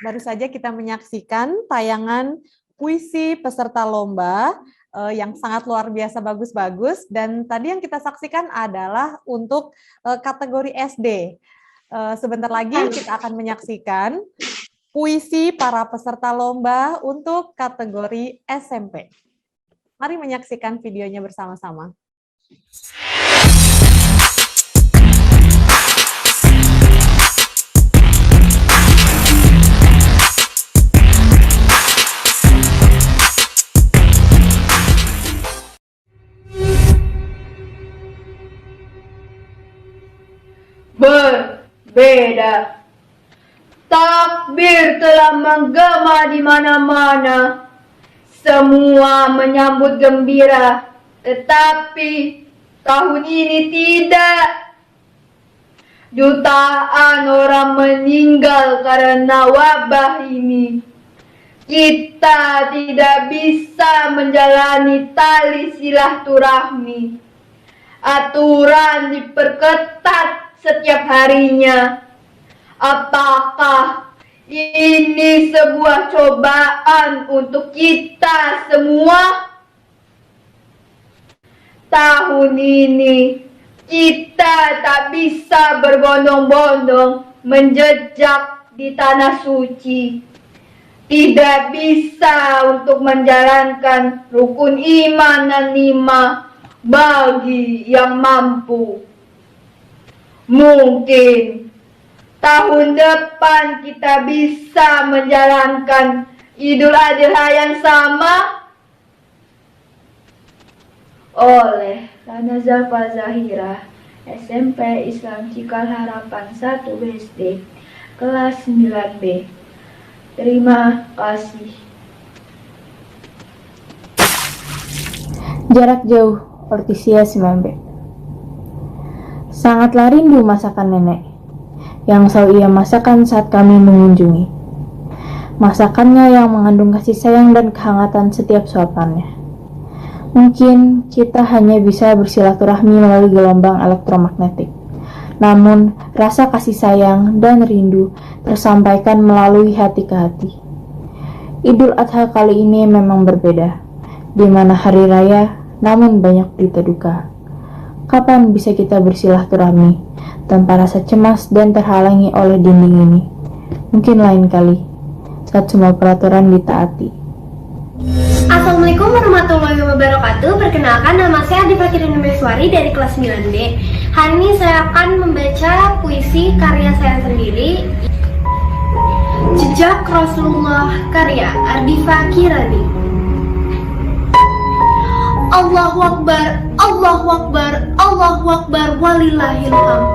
Speaker 1: Baru saja kita menyaksikan tayangan puisi peserta lomba yang sangat luar biasa bagus-bagus, dan tadi yang kita saksikan adalah untuk kategori SD. Sebentar lagi kita akan menyaksikan puisi para peserta lomba untuk kategori SMP. Mari menyaksikan videonya bersama-sama.
Speaker 7: beda. Takbir telah menggema di mana-mana. Semua menyambut gembira, tetapi tahun ini tidak. Jutaan orang meninggal karena wabah ini. Kita tidak bisa menjalani tali silaturahmi. Aturan diperketat setiap harinya. Apakah ini sebuah cobaan untuk kita semua? Tahun ini kita tak bisa berbondong-bondong menjejak di tanah suci. Tidak bisa untuk menjalankan rukun iman dan 5 bagi yang mampu. Mungkin tahun depan kita bisa menjalankan Idul Adha yang sama. Oleh Rana Zalfa Zahira, SMP Islam Cikal Harapan 1 BSD, kelas 9B. Terima kasih.
Speaker 12: Jarak jauh, Ortisia 9B. Sangatlah rindu masakan nenek yang selalu ia masakan saat kami mengunjungi. Masakannya yang mengandung kasih sayang dan kehangatan setiap suapannya. Mungkin kita hanya bisa bersilaturahmi melalui gelombang elektromagnetik. Namun, rasa kasih sayang dan rindu tersampaikan melalui hati ke hati. Idul Adha kali ini memang berbeda, di mana hari raya namun banyak berita duka. Kapan bisa kita bersilaturahmi tanpa rasa cemas dan terhalangi oleh dinding ini? Mungkin lain kali, saat semua peraturan ditaati.
Speaker 10: Assalamualaikum warahmatullahi wabarakatuh. Perkenalkan, nama saya Adi Fakirin Meswari dari kelas 9B. Hari ini saya akan membaca puisi karya saya sendiri, Jejak Rasulullah karya Ardifa Kirani. Allahu Akbar, Allahu Akbar, Allahu Akbar, walillahil hamd.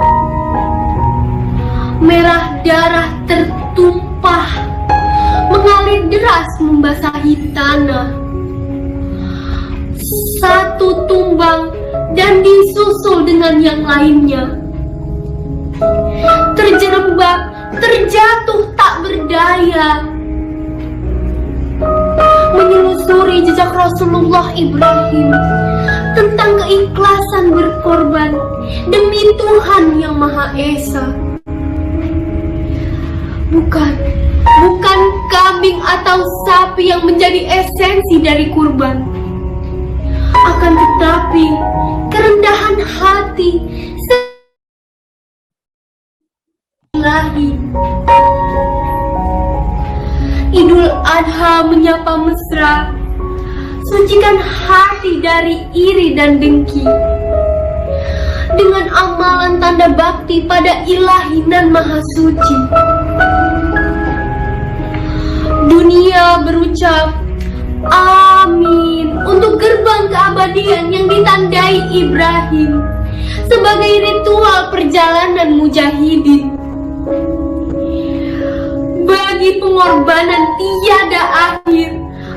Speaker 10: Merah darah tertumpah, mengalir deras membasahi tanah. Satu tumbang dan disusul dengan yang lainnya. Terjerembab, terjatuh tak berdaya, menelusuri jejak Rasulullah Ibrahim tentang keikhlasan berkorban demi Tuhan yang Maha Esa. Bukan kambing atau sapi yang menjadi esensi dari kurban. Akan tetapi, kerendahan hati ilahi. Idul Adha menyapa mesra, sucikan hati dari iri dan dengki. Dengan amalan tanda bakti pada ilahi dan maha suci. Dunia berucap amin untuk gerbang keabadian yang ditandai Ibrahim sebagai ritual perjalanan mujahidin. Bagi pengorbanan tiada akhir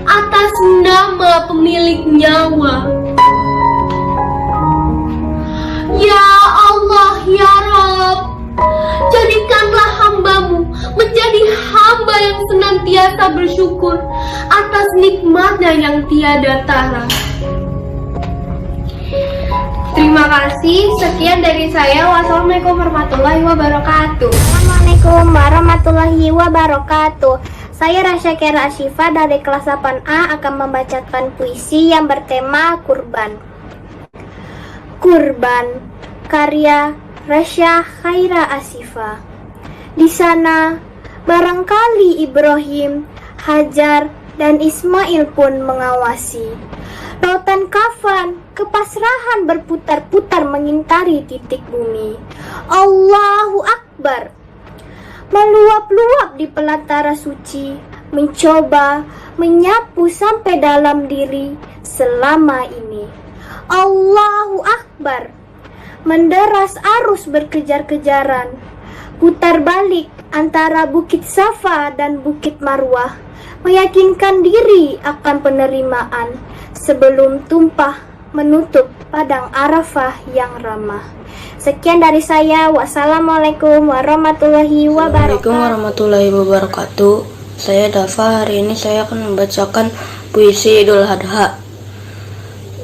Speaker 10: atas nama pemilik nyawa. Ya Allah, ya Rabb, jadikanlah hambamu menjadi hamba yang senantiasa bersyukur atas nikmatnya yang tiada tara. Terima kasih, sekian dari saya. Wassalamualaikum warahmatullahi wabarakatuh.
Speaker 9: Assalamualaikum warahmatullahi wabarakatuh. Saya Rasya Kera Asyifa dari kelas 8A akan membacakan puisi yang bertema kurban. Kurban, karya Rasya Khaira Asyifa. Di sana, barangkali Ibrahim, Hajar, dan Ismail pun mengawasi. Lautan kafan, kepasrahan berputar-putar mengintari titik bumi. Allahu Akbar. Meluap-luap di pelantara suci, mencoba menyapu sampai dalam diri selama ini. Allahu Akbar. Menderas arus berkejar-kejaran, putar balik antara Bukit Safa dan Bukit Marwah, meyakinkan diri akan penerimaan sebelum tumpah menutup padang Arafah yang ramah. Sekian dari saya. Wassalamualaikum warahmatullahi wabarakatuh.
Speaker 13: Assalamualaikum warahmatullahi wabarakatuh. Saya Dafa. Hari ini saya akan membacakan puisi Idul Adha.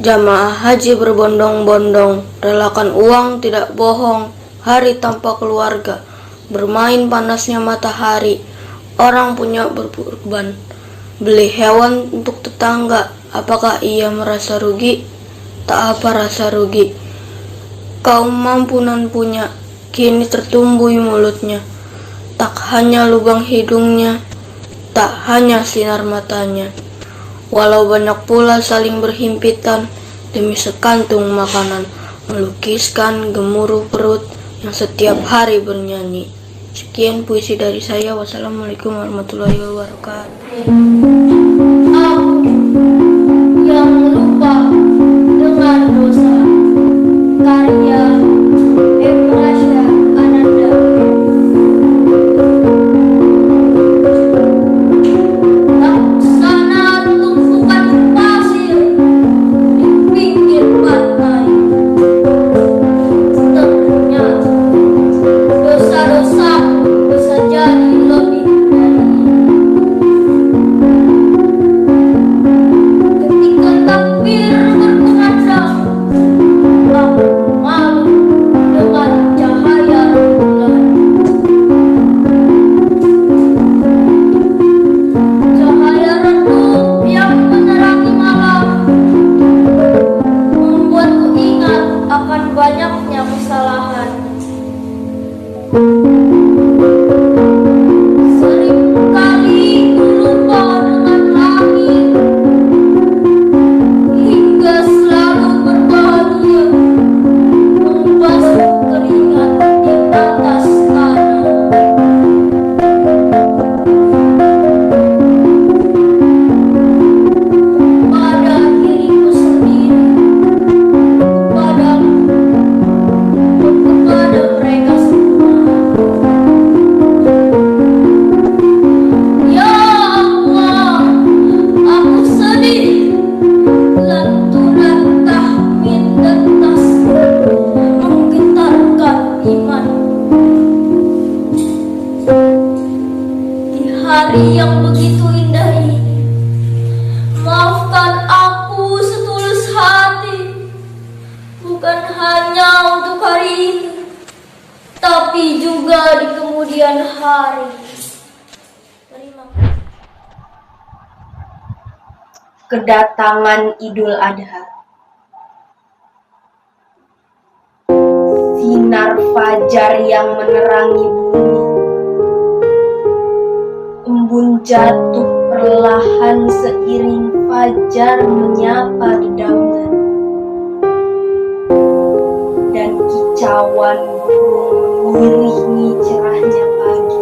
Speaker 13: Jamaah haji berbondong-bondong, relakan uang tidak bohong. Hari tanpa keluarga, bermain panasnya matahari. Orang punya berkurban, beli hewan untuk tetangga. Apakah ia merasa rugi? Tak apa rasa rugi. Kaum mampu nan punya, kini tertumbuh mulutnya. Tak hanya lubang hidungnya, tak hanya sinar matanya. Walau banyak pula saling berhimpitan demi sekantung makanan, melukiskan gemuruh perut yang setiap hari bernyanyi. Sekian puisi dari saya. Wassalamualaikum warahmatullahi wabarakatuh.
Speaker 11: Aku yang lupa dengan dosa. Karya Emrasya Ananda. Laksana tumpukan pasir di pinggir pantai. Ternyata dosa-dosa bisa jadi lebih dari ketika takbir berkumandang. Aku malu dengan cahaya bulan. Cahaya redup yang menerangi malam membuatku ingat akan banyaknya kesalahan. Seringkali ku lupa dengan langit, hingga selalu berbahagia membasuh keringat di atas tanah. Pada diriku sendiri, kepadamu, dan kepada mereka semua. Ya Allah, aku sedih. Lantunan tahmid dan tasbih menggetarkan iman. Di hari yang begitu indah ini, maafkan aku setulus hati. Bukan hanya untuk hari ini, tapi juga di kemudian hari. Terima kasih.
Speaker 14: Kedatangan Idul Adha. Sinar fajar yang menerangi bumi, embun jatuh perlahan seiring fajar menyapa dedaunan, dan kicauan burung mengiringi cerahnya pagi.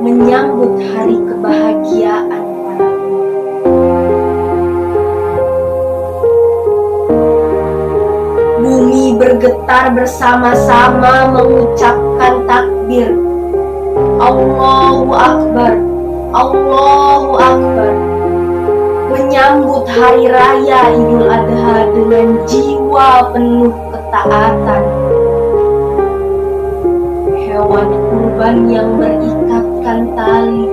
Speaker 14: Menyambut hari kebahagiaan para bumi bergetar bersama-sama mengucapkan takbir. Allahu Akbar, Allahu Akbar. Menyambut hari raya Idul Adha dengan jiwa penuh ketaatan. Hewan kurban yang berikatkan tali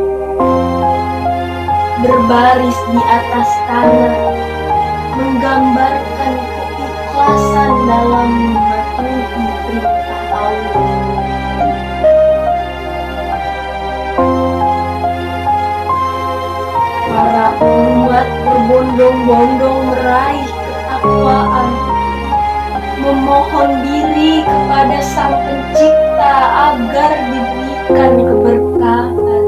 Speaker 14: berbaris di atas tanah, menggambarkan keikhlasan dalam mematuhi perintah Allah. Para umat berbondong-bondong meraih ketakwaan, memohon diri kepada Sang Pencipta agar diberikan keberkahan.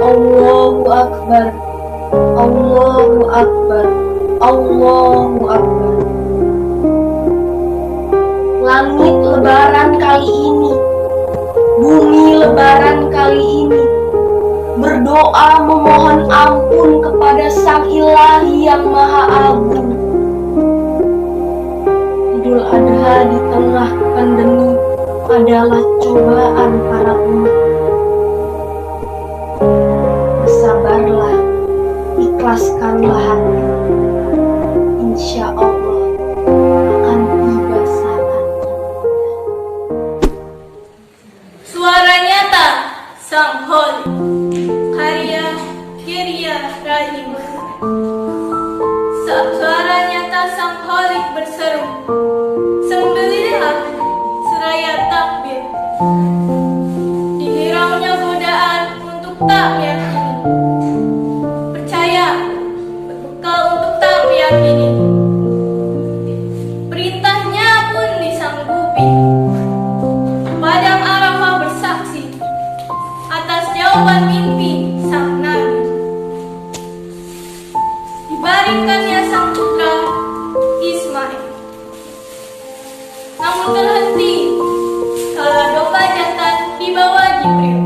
Speaker 14: Allahu Akbar, Allahu Akbar, Allahu Akbar. Langit lebaran kali ini, bumi lebaran kali ini, berdoa memohon ampun kepada Sang Ilahi yang Maha Agung.
Speaker 10: Adha di tengah pandemi adalah cobaan para umat. Bersabarlah, ikhlaskanlah hati. Insya Allah akan tiba saatnya.
Speaker 11: Suara nyata Sang Holy, karya Kiria Rahim. Suara nyata Sang Holy berseru, sembelihlah seraya takbir. Dihiraunya godaan untuk tak meyakini, percaya berbekal untuk tak meyakini. Perintahnya pun disanggupi. Padang Arafah bersaksi atas jawaban mimpi sang nabi. Dibaringkannya sang putra Ismail, namun terhenti kala domba jantan dibawa Jibril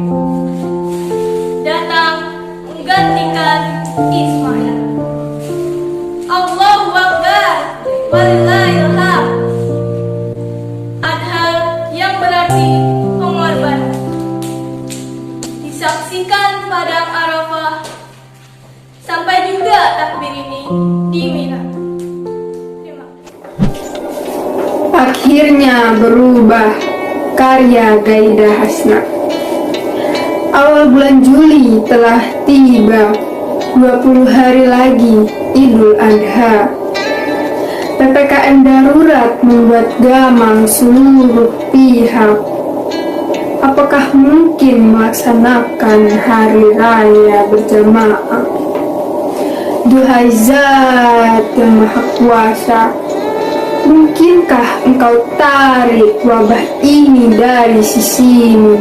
Speaker 11: datang menggantikan Ismail. Allahu Akbar, walillahil hamd. Adha yang berarti pengorbanan disaksikan padang Arafah, sampai juga takbir ini di Mina.
Speaker 15: Akhirnya berubah, karya Gaida Hasnat. Awal bulan Juli telah tiba, 20 hari lagi Idul Adha. PPKM darurat membuat gamang seluruh pihak. Apakah mungkin melaksanakan hari raya berjamaah? Duhai Zat yang Maha Kuasa, mungkinkah Engkau tarik wabah ini dari sisimu?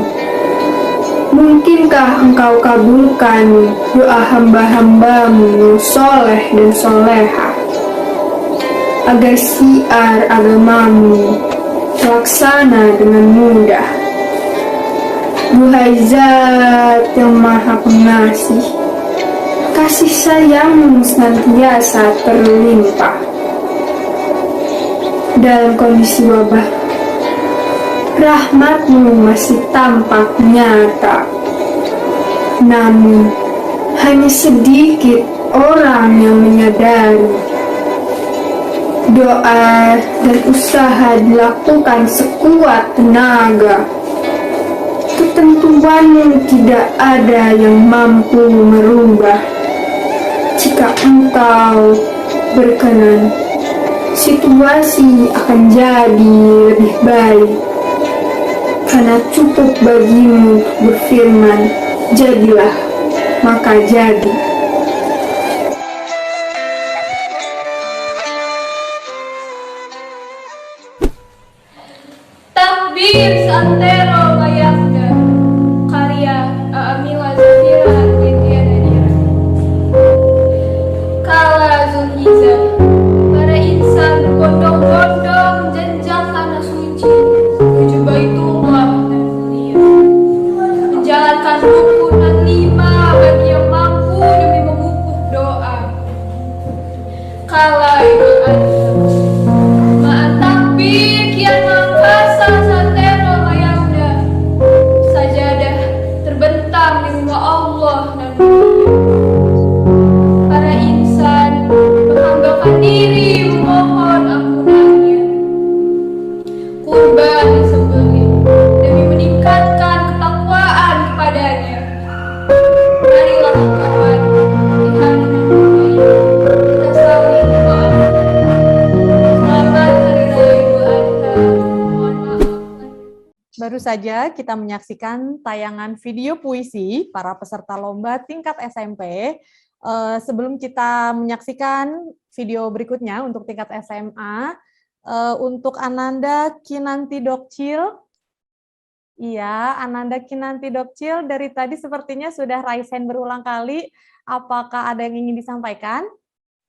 Speaker 15: Mungkinkah Engkau kabulkan doa hamba-hambamu yang soleh dan soleha, agar siar agamamu terlaksana dengan mudah? Duhai Zat yang Maha Pengasih, kasih sayangmu senantiasa terlimpah. Dalam kondisi wabah, rahmatmu masih tampak nyata. Namun, hanya sedikit orang yang menyadari. Doa dan usaha dilakukan sekuat tenaga. Ketentuan tidak ada yang mampu merubah. Jika Engkau berkenan, situasi akan jadi lebih baik. Karena cukup bagimu untuk berfirman, jadilah, maka jadi.
Speaker 11: Takbir Santero Mayafda, karya Amila Zafira Aditya Nadira. Kala Zulhijjah, para insan berbondong-bondong jenjang tanah suci menuju Baitullah dan mulia, menjalankan rukunan 5 bagi yang mampu demi memupuk doa. Kala Idul Adha, ma'an takbir kian mangkasa Santero Mayafda, sajadah terbentang di rumah Allah dan mulia. Para insan menghambakan diri memohon ampunannya. Kurban disembelih demi meningkatkan ketakwaan kepadanya. Marilah kawan, di hari yang baik kita saling memaafkan. Selamat Hari Raya Idul Adha. Mohon maaf.
Speaker 1: Baru saja kita menyaksikan tayangan video puisi para peserta lomba tingkat SMP. Sebelum kita menyaksikan video berikutnya untuk tingkat SMA, untuk Ananda Kinanti Dokcil. Iya, Ananda Kinanti Dokcil dari tadi sepertinya sudah raise hand berulang kali. Apakah ada yang ingin disampaikan?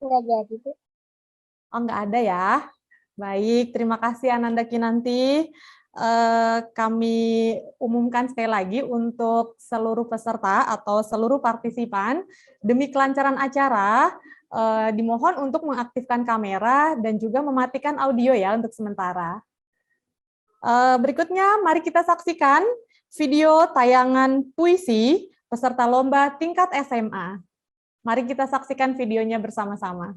Speaker 3: Enggak jadi, Bu.
Speaker 1: Oh, enggak ada ya. Baik, terima kasih Ananda Kinanti. Kami umumkan sekali lagi untuk seluruh peserta atau seluruh partisipan, demi kelancaran acara, dimohon untuk mengaktifkan kamera dan juga mematikan audio ya untuk sementara. Berikutnya mari kita saksikan video tayangan puisi peserta lomba tingkat SMA. Mari kita saksikan videonya bersama-sama.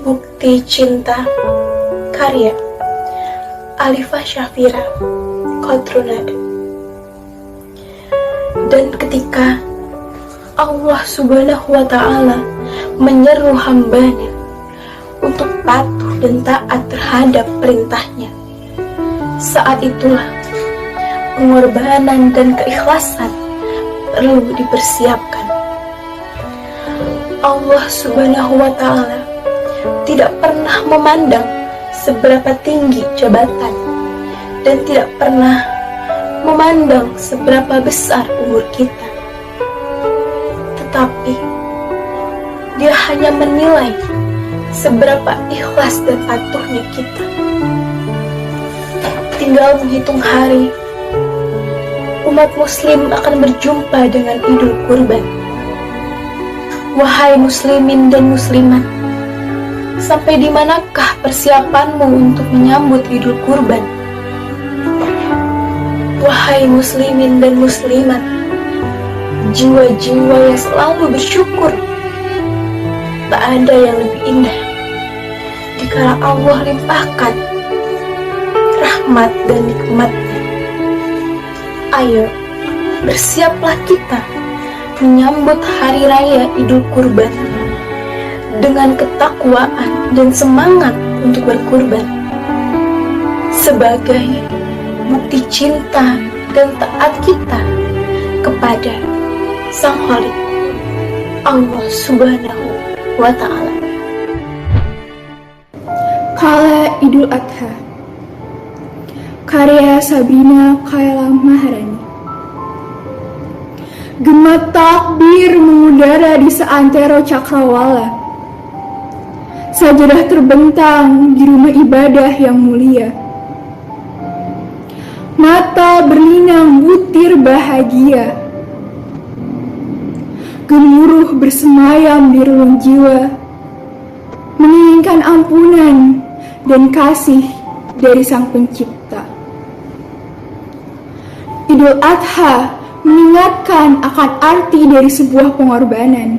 Speaker 10: Bukti Cinta, karya Alifah Syafira, Qadrunad. Dan ketika Allah Subhanahu wa Ta'ala menyeru hambanya untuk patuh dan taat terhadap perintahnya, saat itulah pengorbanan dan keikhlasan perlu dipersiapkan. Allah Subhanahu wa Ta'ala tidak pernah memandang seberapa tinggi jabatan dan tidak pernah memandang seberapa besar umur kita, tetapi Dia hanya menilai seberapa ikhlas dan patuhnya kita. Tinggal menghitung hari, umat muslim akan berjumpa dengan Idul Kurban. Wahai muslimin dan muslimat, sampai di manakah persiapanmu untuk menyambut Idul Kurban? Wahai muslimin dan muslimat, jiwa-jiwa yang selalu bersyukur, tak ada yang lebih indah dikala Allah limpahkan rahmat dan nikmatnya. Ayo, bersiaplah kita menyambut hari raya Idul Kurban dengan ketakwaan dan semangat untuk berkurban, sebagai bukti cinta dan taat kita kepada Sang Khalik, Allah Subhanahu wa Ta'ala.
Speaker 15: Kala Idul Adha, karya Sabrina Khaila Maharani. Gema takbir mengudara di seantero cakrawala. Sajadah terbentang di rumah ibadah yang mulia. Mata berlinang butir bahagia. Gemuruh bersemayam di relung jiwa, menginginkan ampunan dan kasih dari Sang Pencipta. Idul Adha mengingatkan akan arti dari sebuah pengorbanan,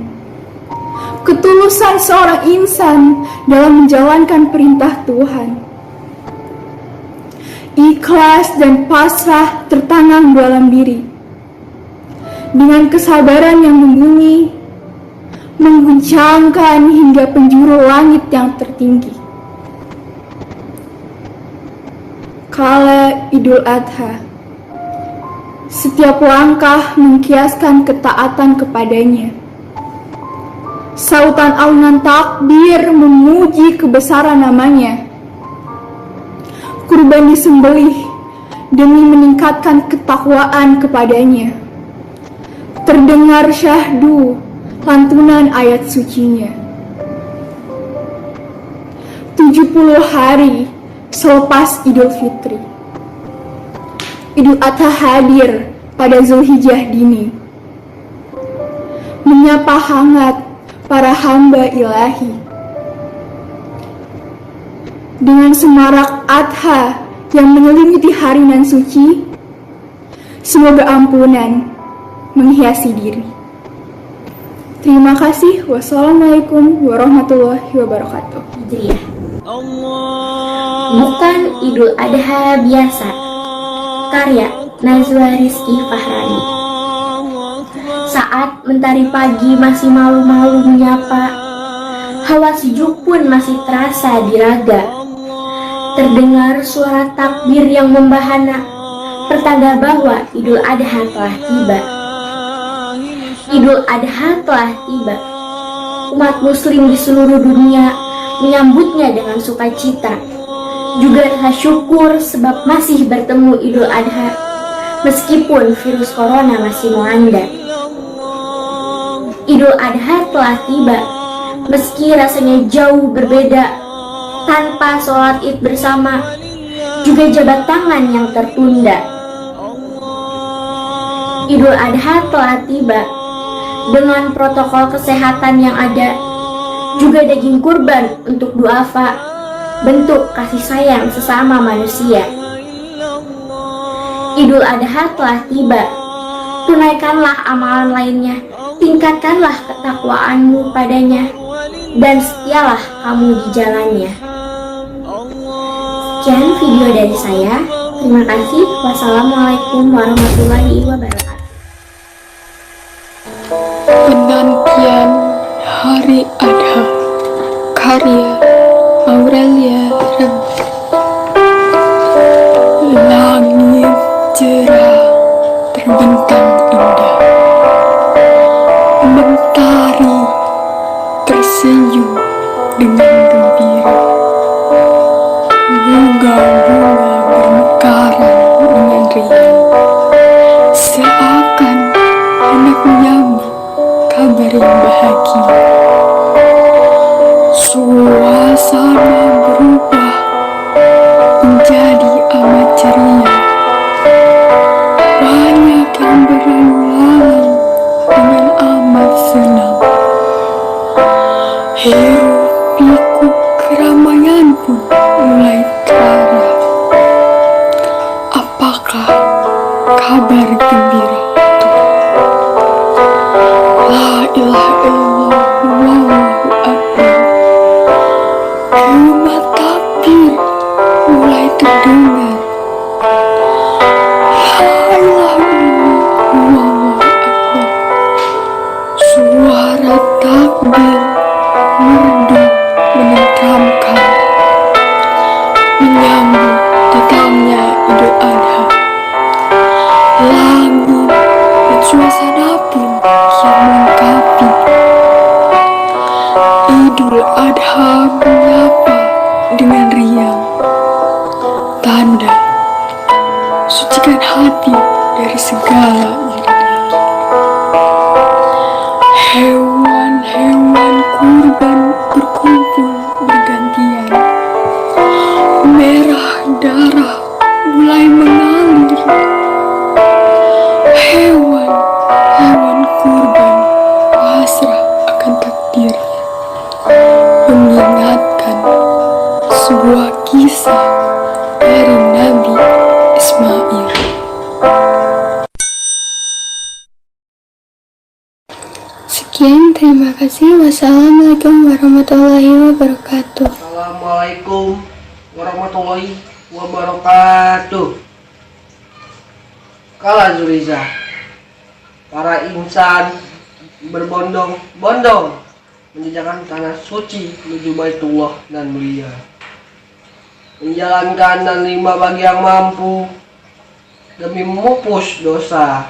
Speaker 15: ketulusan seorang insan dalam menjalankan perintah Tuhan. Ikhlas dan pasrah tertanam dalam diri. Dengan kesabaran yang membumi, mengguncangkan hingga penjuru langit yang tertinggi. Kala Idul Adha, setiap langkah mengkiaskan ketaatan kepadanya. Sautan alunan takbir memuji kebesaran namanya. Kurban disembelih demi meningkatkan ketakwaan kepadanya. Terdengar syahdu lantunan ayat sucinya. 70 hari selepas Idul Fitri, Idul Adha hadir pada Zulhijjah dini, menyapa hangat para hamba ilahi. Dengan semarak Adha yang menyelimuti hari nan suci, semoga ampunan menghiasi diri. Terima kasih. Wassalamualaikum warahmatullahi wabarakatuh.
Speaker 3: Hijriah. Bukan Idul Adha biasa. Karya Najwa Rizky Fahrani. Saat mentari pagi masih malu-malu menyapa, hawa sejuk pun masih terasa di raga. Terdengar suara takbir yang membahana, pertanda bahwa Idul Adha telah tiba.
Speaker 9: Idul Adha telah tiba. Umat muslim di seluruh dunia menyambutnya dengan sukacita. Juga rasa syukur sebab masih bertemu Idul Adha meskipun virus corona masih melanda. Idul Adha telah tiba meski rasanya jauh berbeda, tanpa sholat id bersama, juga jabat tangan yang tertunda. Idul Adha telah tiba dengan protokol kesehatan yang ada, juga daging kurban untuk duafa, bentuk kasih sayang sesama manusia. Idul Adha telah tiba, tunaikanlah amalan lainnya, tingkatkanlah ketakwaanmu padanya, dan setialah kamu di jalannya. Sekian video dari saya, terima kasih. Wassalamualaikum warahmatullahi wabarakatuh.
Speaker 16: Penantian Hari Adha, karya Aurelia Rembi. Langit cerah terbentang indah, mentari tersenyum dengan gembira, bunga-bunga bermekaran dengan riang, seakan hendak menyambut kabar yang bahagia. Suasana berubah menjadi amat ceria. Banyak yang berlalu lalang dengan amat senang. Hiruk pikuk keramaian pun mulai terarah. Apakah kabar gembira? La ilaha illallah, wallahu akbar. Gema takbir mulai terdengar. La ilaha illallah, wallahu akbar. Suara takbir merdu menenteramkan, menyambut datangnya Idul Adha. Langit dan suasana pun kian melengkapi. Idul Adha menyapa dengan riang, tanda sucikan hati dari segala iri. Hewan-hewan kurban berkumpul bergantian. Merah darah mulai mengalir. Hewan kurban pasrah akan takdirnya, mengingatkan sebuah kisah dari Nabi Ismail. Sekian, terima kasih. Wassalamualaikum warahmatullahi wabarakatuh.
Speaker 17: Assalamualaikum warahmatullahi wabarakatuh. Kala Zuriza, para insan berbondong-bondong menjejakkan tanah suci menuju Baitullah dan mulia, menjalankan dan lima bagi yang mampu demi memupus dosa.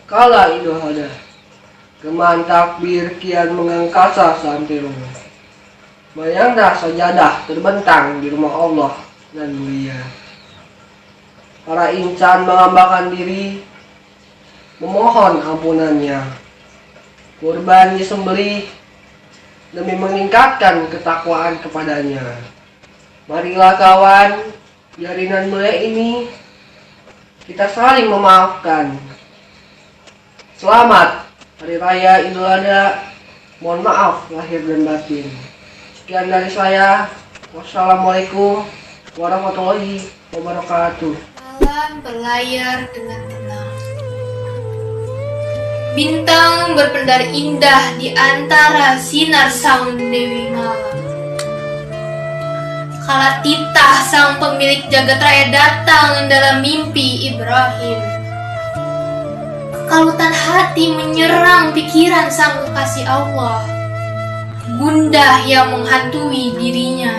Speaker 17: Kala Idul Adha, geman takbir kian mengangkasa santero, bayangdah sajadah terbentang di rumah Allah dan mulia. Para insan mengambakan diri memohon ampunannya, kurban disembelih demi meningkatkan ketakwaan kepadanya. Marilah kawan, di hari nan mulia ini kita saling memaafkan. Selamat Hari Raya Idul Adha. Mohon maaf lahir dan batin. Sekian dari saya. Wassalamualaikum warahmatullahi wabarakatuh.
Speaker 11: Malam berlayar dengan tenang. Bintang berpendar indah di antara sinar sang Dewi Malam. Kala titah sang pemilik jagat raya datang dalam mimpi Ibrahim. Kekalutan hati menyerang pikiran sang kekasih Allah. Gundah yang menghantui dirinya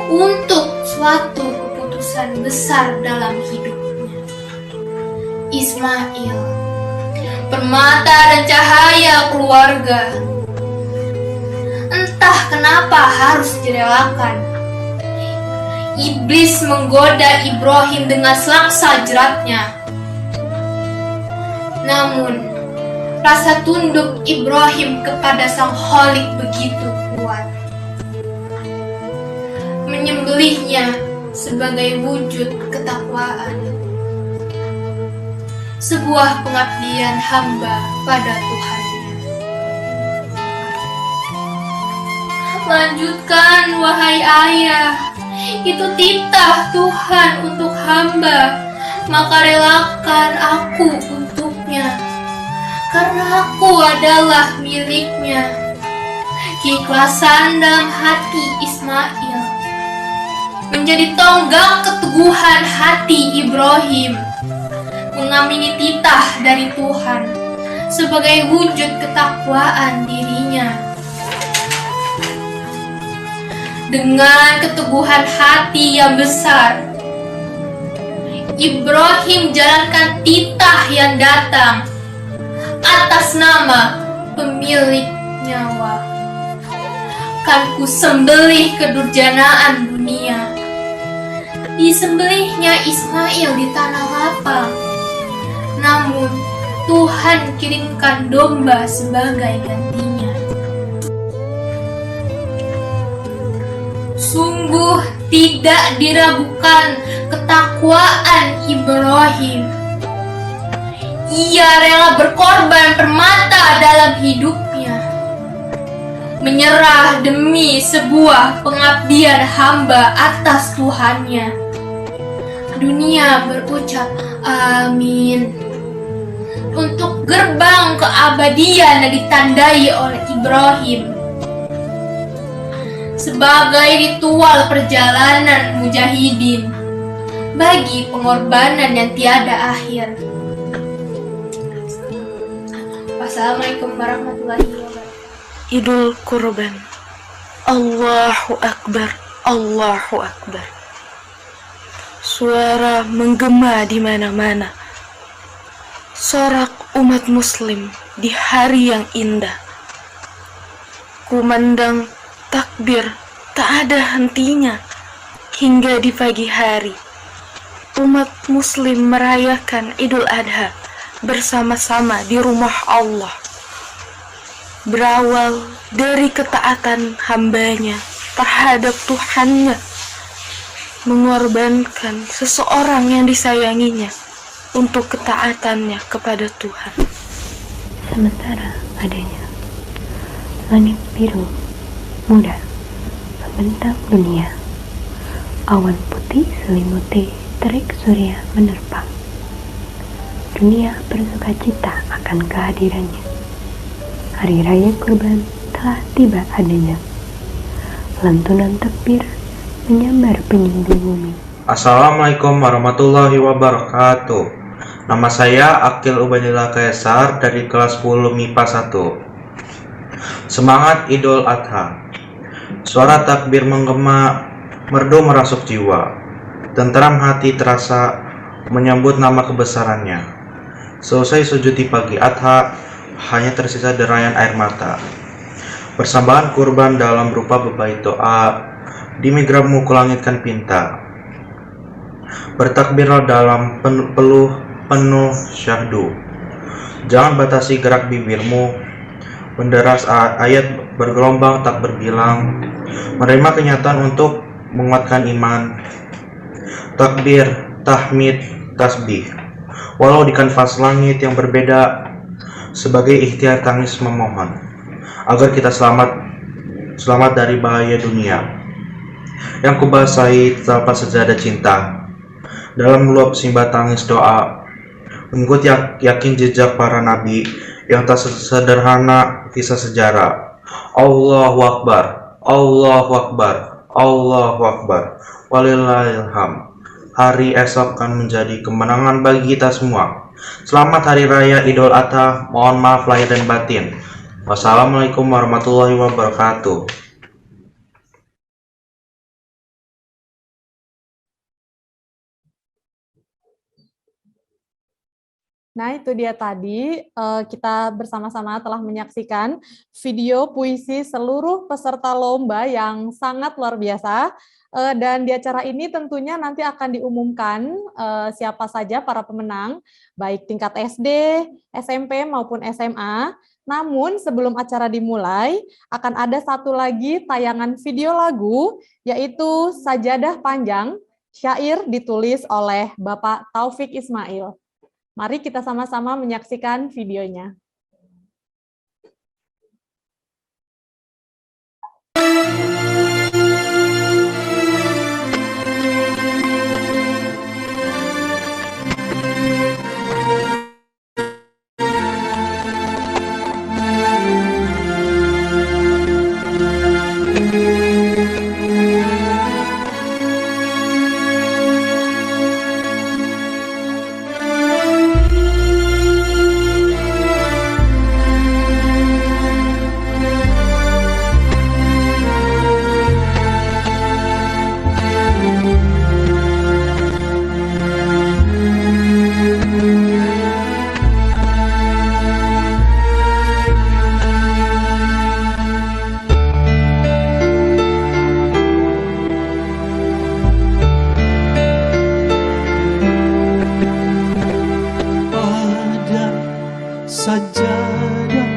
Speaker 11: untuk suatu keputusan besar dalam hidupnya. Ismail permata dan cahaya keluarga. Entah kenapa harus direlakan. Iblis menggoda Ibrahim dengan selaksa jeratnya. Namun, rasa tunduk Ibrahim kepada sang Khalik begitu kuat. Menyembelihnya sebagai wujud ketakwaan. Sebuah pengabdian hamba pada Tuhannya. Lanjutkan, wahai ayah. Itu titah Tuhan untuk hamba. Maka relakan aku untuknya. Karena aku adalah miliknya. Keikhlasan dalam hati Ismail menjadi tonggak keteguhan hati Ibrahim, mengamini titah dari Tuhan sebagai wujud ketakwaan dirinya. Dengan keteguhan hati yang besar, Ibrahim jalankan titah yang datang atas nama pemilik nyawa. Kan ku sembelih kedurjanaan dunia. Disembelihnya Ismail di tanah lapang. Namun Tuhan kirimkan domba sebagai gantinya. Sungguh tidak diragukan ketakwaan Ibrahim. Ia rela berkorban permata dalam hidupnya, menyerah demi sebuah pengabdian hamba atas Tuhannya. Dunia berucap amin untuk gerbang keabadian yang ditandai oleh Ibrahim sebagai ritual perjalanan mujahidin bagi pengorbanan yang tiada akhir. Wassalamualaikum warahmatullahi wabarakatuh.
Speaker 10: Idul Kurban. Allahu Akbar, Allahu Akbar. Suara menggema di mana-mana. Sorak umat muslim di hari yang indah. Kumandang takbir tak ada hentinya hingga di pagi hari. Umat muslim merayakan Idul Adha bersama-sama di rumah Allah. Berawal dari ketaatan hambanya terhadap Tuhannya, mengorbankan seseorang yang disayanginya untuk ketaatannya kepada Tuhan.
Speaker 18: Sementara padanya langit biru muda membentang dunia, awan putih selimuti terik surya menerpang. Dunia bersuka cita akan kehadirannya. Hari Raya Kurban telah tiba adanya. Lantunan takbir menyambar peninggi bumi.
Speaker 6: Assalamualaikum warahmatullahi wabarakatuh. Nama saya Akil Ubadillah Kaisar dari kelas 10 MIPA 1. Semangat Idul Adha. Suara takbir menggema, merdu merasuk jiwa. Tenteram hati terasa menyambut nama kebesarannya. Selesai sujud di pagi Adha, hanya tersisa derayan air mata. Persembahan kurban dalam rupa berbait doa, di mihrabmu kulangitkan pinta. Bertakbirlah dalam penuh syahdu. Jangan batasi gerak bibirmu, menderas ayat bergelombang tak berbilang, menerima kenyataan untuk menguatkan iman. Takbir, tahmid, tasbih, walau di kanvas langit yang berbeda, sebagai ikhtiar tangis memohon agar kita selamat dari bahaya dunia. Yang kubasahi tanpa sejadah cinta, dalam meluap simbah tangis doa, mengikut yakin jejak para nabi yang tak sederhana kisah sejarah. Allahu Akbar, Allahu Akbar, Allahu Akbar, walillahilham. Hari esok akan menjadi kemenangan bagi kita semua. Selamat Hari Raya Idul Adha. Mohon maaf lahir dan batin. Wassalamualaikum warahmatullahi wabarakatuh.
Speaker 1: Nah, itu dia tadi kita bersama-sama telah menyaksikan video puisi seluruh peserta lomba yang sangat luar biasa. Dan di acara ini tentunya nanti akan diumumkan siapa saja para pemenang, baik tingkat SD, SMP maupun SMA. Namun sebelum acara dimulai, akan ada satu lagi tayangan video lagu, yaitu Sajadah Panjang, syair ditulis oleh Bapak Taufik Ismail. Mari kita sama-sama menyaksikan videonya.
Speaker 19: Sajadah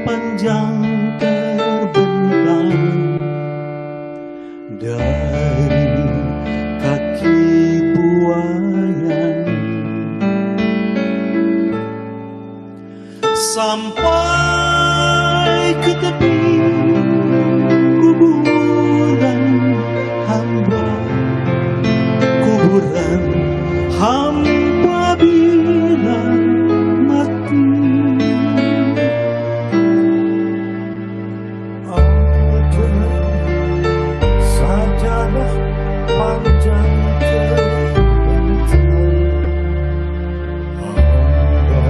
Speaker 19: panjang terbentang dari kaki buayan sampai ke tepi kuburan hamba, kuburan hamba bila mati. Sajadah panjang terbentang, hamba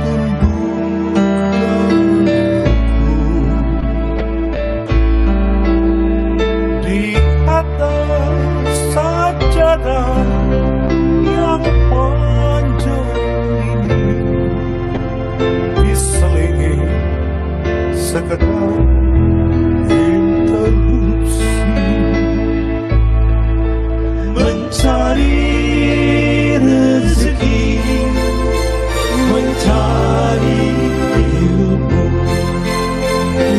Speaker 19: tunduk dan di atas sajadah yang panjang ini diselingi sekedar mencari rezeki, mencari ilmu,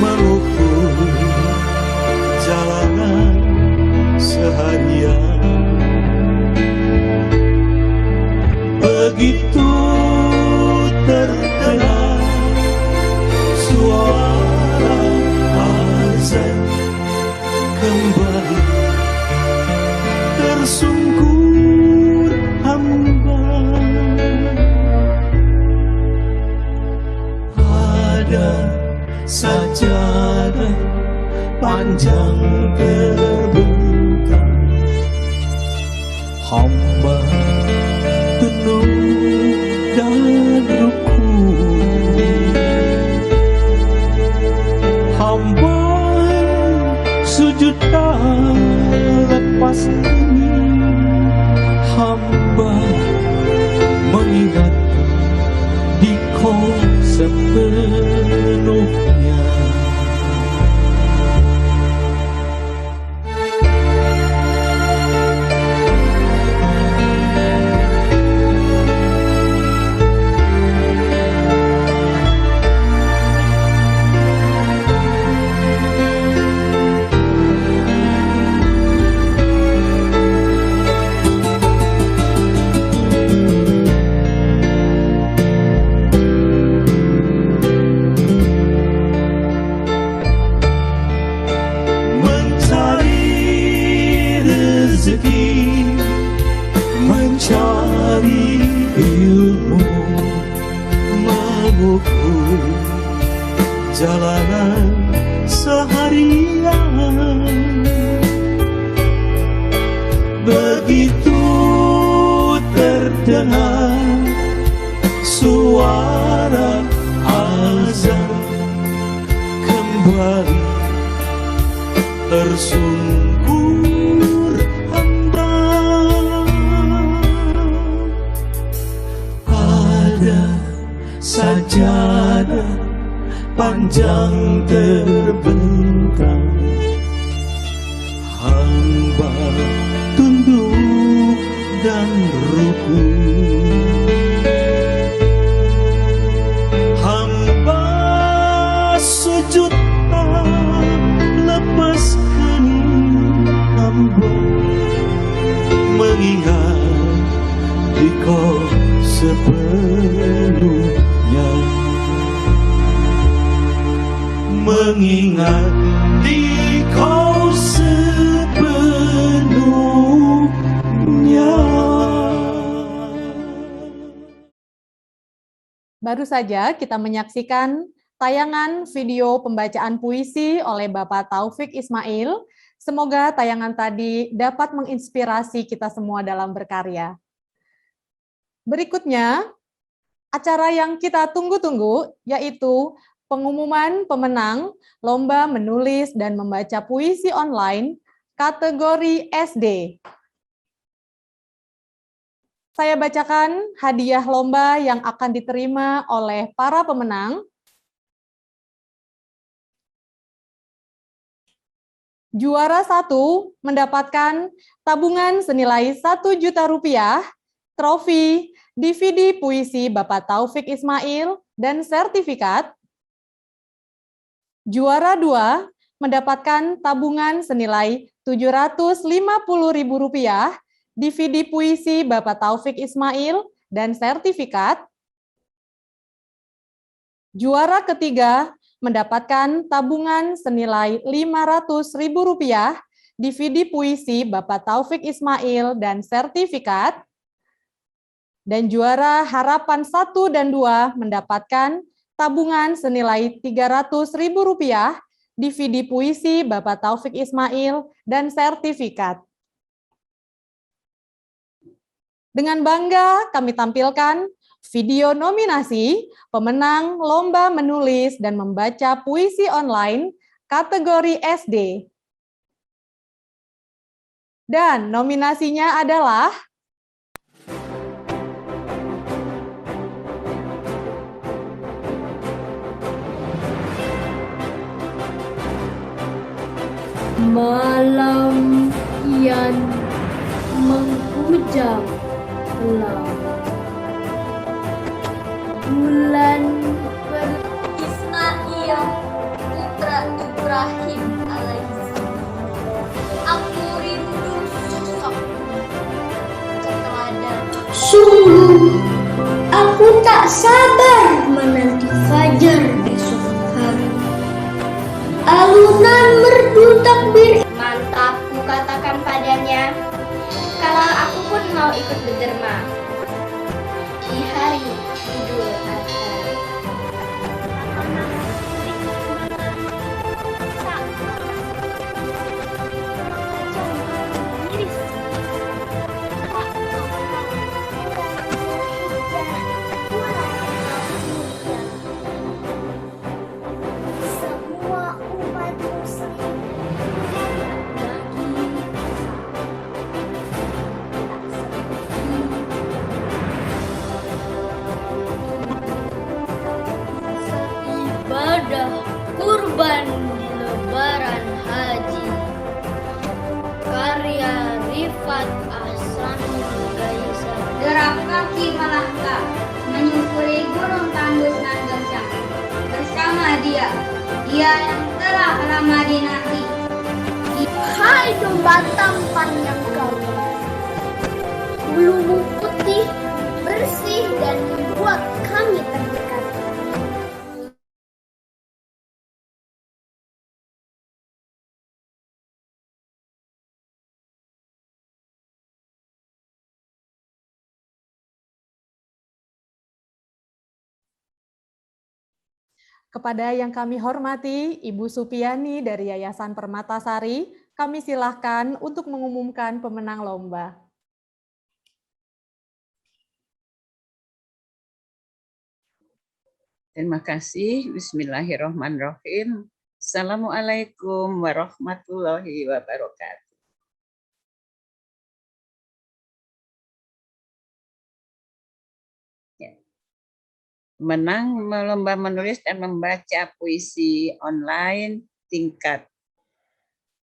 Speaker 19: mengukur jalanan seharian. Begitu terdengar suara azan kembali, tersungkur hamba. Ada sajadah panjang terbentang, hamba tenung dan rukun, hamba sujud tak lepas ini, hamba mengingat dikau sepenuhnya. Mencari ilmu, mengukur jalanan seharian. Begitu terdengar suara azan kembali, tersungkur hamba. panjang terbentang, hamba tunduk dan rukun. Hamba sujud lepaskan hamba, mengingat Engkau sepenuhnya, mengingat Engkau sepenuhnya.
Speaker 1: Baru saja kita menyaksikan tayangan video pembacaan puisi oleh Bapak Taufik Ismail. Semoga tayangan tadi dapat menginspirasi kita semua dalam berkarya. Berikutnya, acara yang kita tunggu-tunggu, yaitu pengumuman pemenang Lomba Menulis dan Membaca Puisi Online kategori SD. Saya bacakan hadiah lomba yang akan diterima oleh para pemenang. Juara 1 mendapatkan tabungan senilai Rp1.000.000, trofi, DVD puisi Bapak Taufik Ismail, dan sertifikat. Juara 2 mendapatkan tabungan senilai Rp750.000, DVD puisi Bapak Taufik Ismail, dan sertifikat. Juara ketiga mendapatkan tabungan senilai Rp500.000, DVD puisi Bapak Taufik Ismail, dan sertifikat. Dan juara harapan 1 dan 2 mendapatkan tabungan senilai Rp300.000, DVD puisi Bapak Taufik Ismail, dan sertifikat. Dengan bangga kami tampilkan video nominasi pemenang Lomba Menulis dan Membaca Puisi Online kategori SD. Dan nominasinya adalah
Speaker 20: Malam kian menghujam gelap, bulan
Speaker 11: Ismail putra Ibrahim alaihissalam. Aku rindu sosok keteladan.
Speaker 3: Sungguh, aku tak sabar menanti fajar besok hari. Alunan merdu takbir.
Speaker 7: Mantap, ku katakan padanya, kalau aku pun mau ikut berderma di hari Idul Adha.
Speaker 3: Semua umat muslim
Speaker 20: ibadah kurban di lebaran haji, karya Rifat Ahsanul Gaisa.
Speaker 7: Gerak kaki melangkah menyusuri gunung tandus nan gersang. Bersama dia yang telah lama dinanti.
Speaker 3: Hai domba tampan yang gagah, bulumu putih, bersih, dan membuat kami terdekat.
Speaker 1: Kepada yang kami hormati, Ibu Supiani dari Yayasan Permatasari, kami silahkan untuk mengumumkan pemenang lomba.
Speaker 21: Terima kasih. Bismillahirrahmanirrahim. Assalamualaikum warahmatullahi wabarakatuh. menang lomba menulis dan membaca puisi online tingkat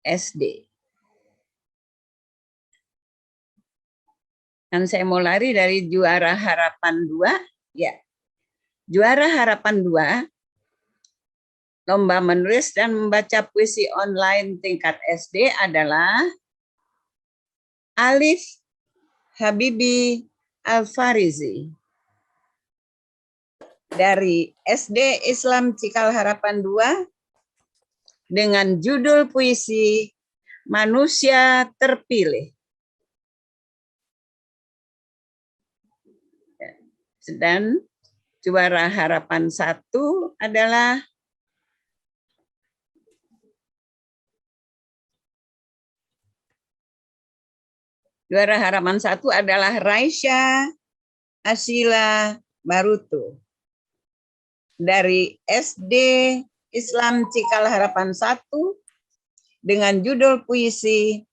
Speaker 21: SD. Dan saya mau lari dari juara harapan 2. Ya, juara harapan 2 lomba menulis dan membaca puisi online tingkat SD adalah Alif Habibi Al-Farizi dari SD Islam Cikal Harapan 2 dengan judul puisi Manusia Terpilih. Dan juara harapan 1 adalah Raisya Asila Baruto dari SD Islam Cikal Harapan 1 dengan judul puisi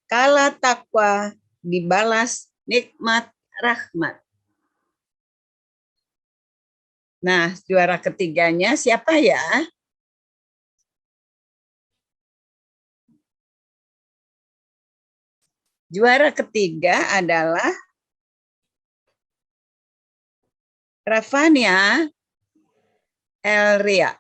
Speaker 21: Kala Takwa Dibalas Nikmat Rahmat. Nah, juara ketiganya siapa ya? Juara ketiga adalah Rafania Elria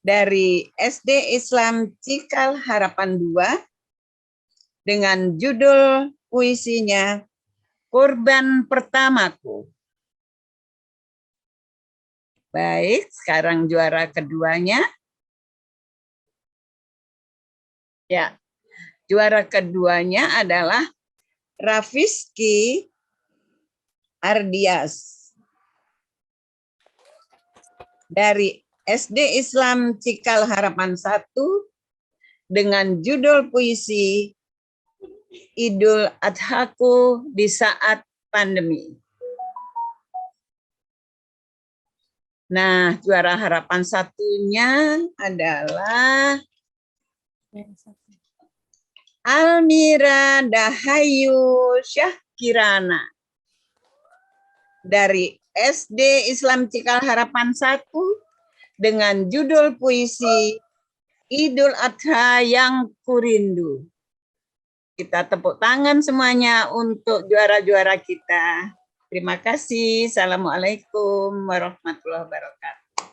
Speaker 21: dari SD Islam Cikal Harapan 2 dengan judul puisinya Korban Pertamaku. Baik, sekarang juara keduanya. Ya, juara keduanya adalah Rafiski Ardias dari SD Islam Cikal Harapan 1 dengan judul puisi Idul Adhaku di saat pandemi. Nah, juara harapan 1-nya adalah Almira Dahayu Syahkirana dari SD Islam Cikal Harapan 1 dengan judul puisi Idul Adha yang Kurindu. Kita tepuk tangan semuanya untuk juara-juara kita. Terima kasih. Assalamualaikum warahmatullahi wabarakatuh.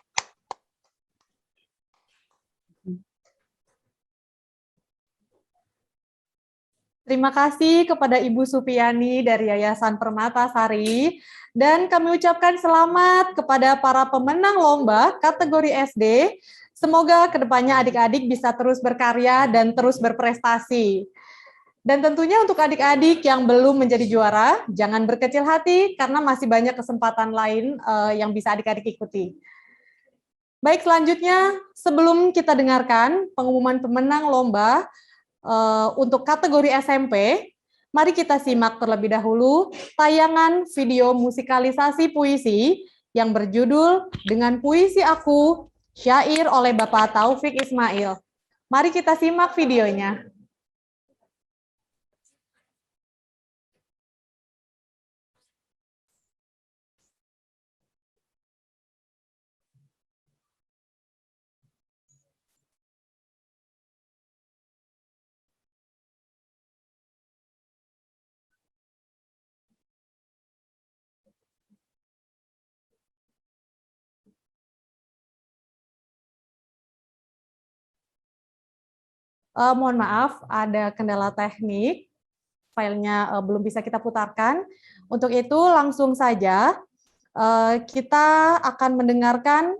Speaker 1: Terima kasih kepada Ibu Supiani dari Yayasan Permatasari, dan kami ucapkan selamat kepada para pemenang lomba kategori SD. Semoga kedepannya adik-adik bisa terus berkarya dan terus berprestasi. Dan tentunya untuk adik-adik yang belum menjadi juara, jangan berkecil hati karena masih banyak kesempatan lain yang bisa adik-adik ikuti. Baik, selanjutnya sebelum kita dengarkan pengumuman pemenang lomba untuk kategori SMP, mari kita simak terlebih dahulu tayangan video musikalisasi puisi yang berjudul Dengan Puisi Aku, syair oleh Bapak Taufik Ismail. Mari kita simak videonya. Mohon maaf, ada kendala teknik, filenya belum bisa kita putarkan. Untuk itu langsung saja kita akan mendengarkan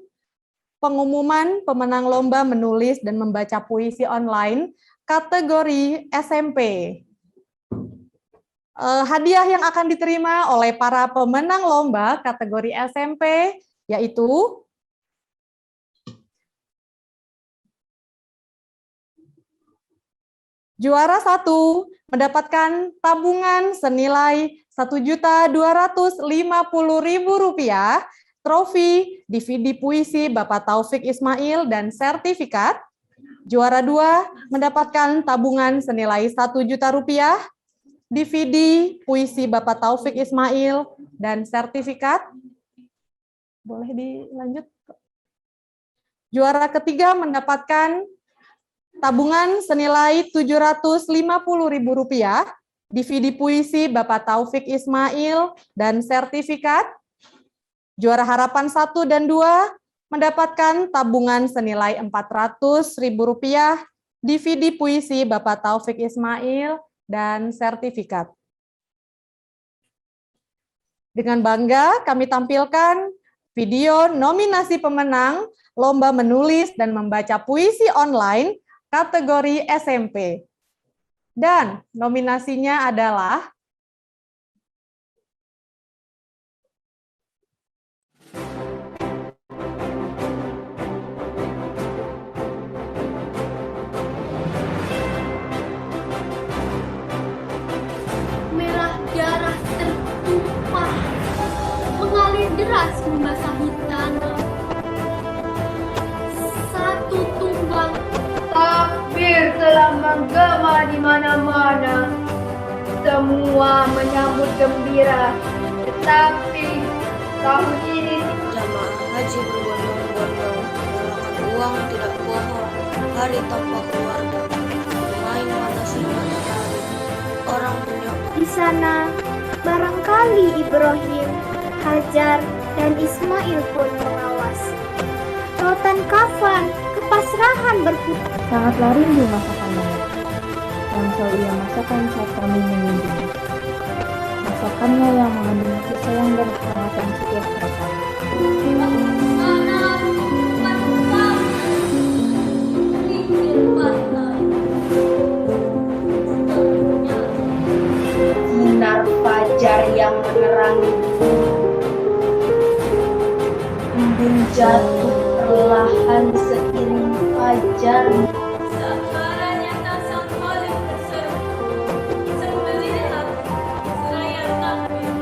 Speaker 1: pengumuman pemenang lomba menulis dan membaca puisi online kategori SMP. Hadiah yang akan diterima oleh para pemenang lomba kategori SMP yaitu juara 1 mendapatkan tabungan senilai Rp1.250.000, trofi DVD puisi Bapak Taufik Ismail dan sertifikat. Juara 2 mendapatkan tabungan senilai Rp1 juta, DVD puisi Bapak Taufik Ismail dan sertifikat. Boleh dilanjut. Juara ketiga mendapatkan tabungan senilai Rp750.000, DVD puisi Bapak Taufik Ismail, dan sertifikat. Juara harapan 1 dan 2 mendapatkan tabungan senilai Rp400.000, DVD puisi Bapak Taufik Ismail, dan sertifikat. Dengan bangga kami tampilkan video nominasi pemenang Lomba Menulis dan Membaca Puisi Online kategori SMP. Dan nominasinya adalah
Speaker 20: Merah darah tertumpah, mengalir deras membasahi tanah. Satu tunggang
Speaker 15: Takbir telah menggema di mana-mana. Semua menyambut gembira. Tetapi tahun ini
Speaker 13: Jamaah haji berbondong-bondong, relakan uang tidak bohong, hari tanpa keluarga, bermain manasi matahari, orang punya.
Speaker 9: Di sana, barangkali Ibrahim, Hajar, dan Ismail pun mengawasi. Rotan kafan, kepasrahan berputar.
Speaker 12: Sangatlah rindu masakan nenek yang selalu ia masakan saat kami mengunjungi. Masakannya yang mengandung kasih sayang dan kehangatan setiap sarapan.
Speaker 14: Sinar fajar yang menerangi embun jatuh perlahan seiring fajar.
Speaker 11: Sabarannya tak paling terseru, sembelihan selayar takbir.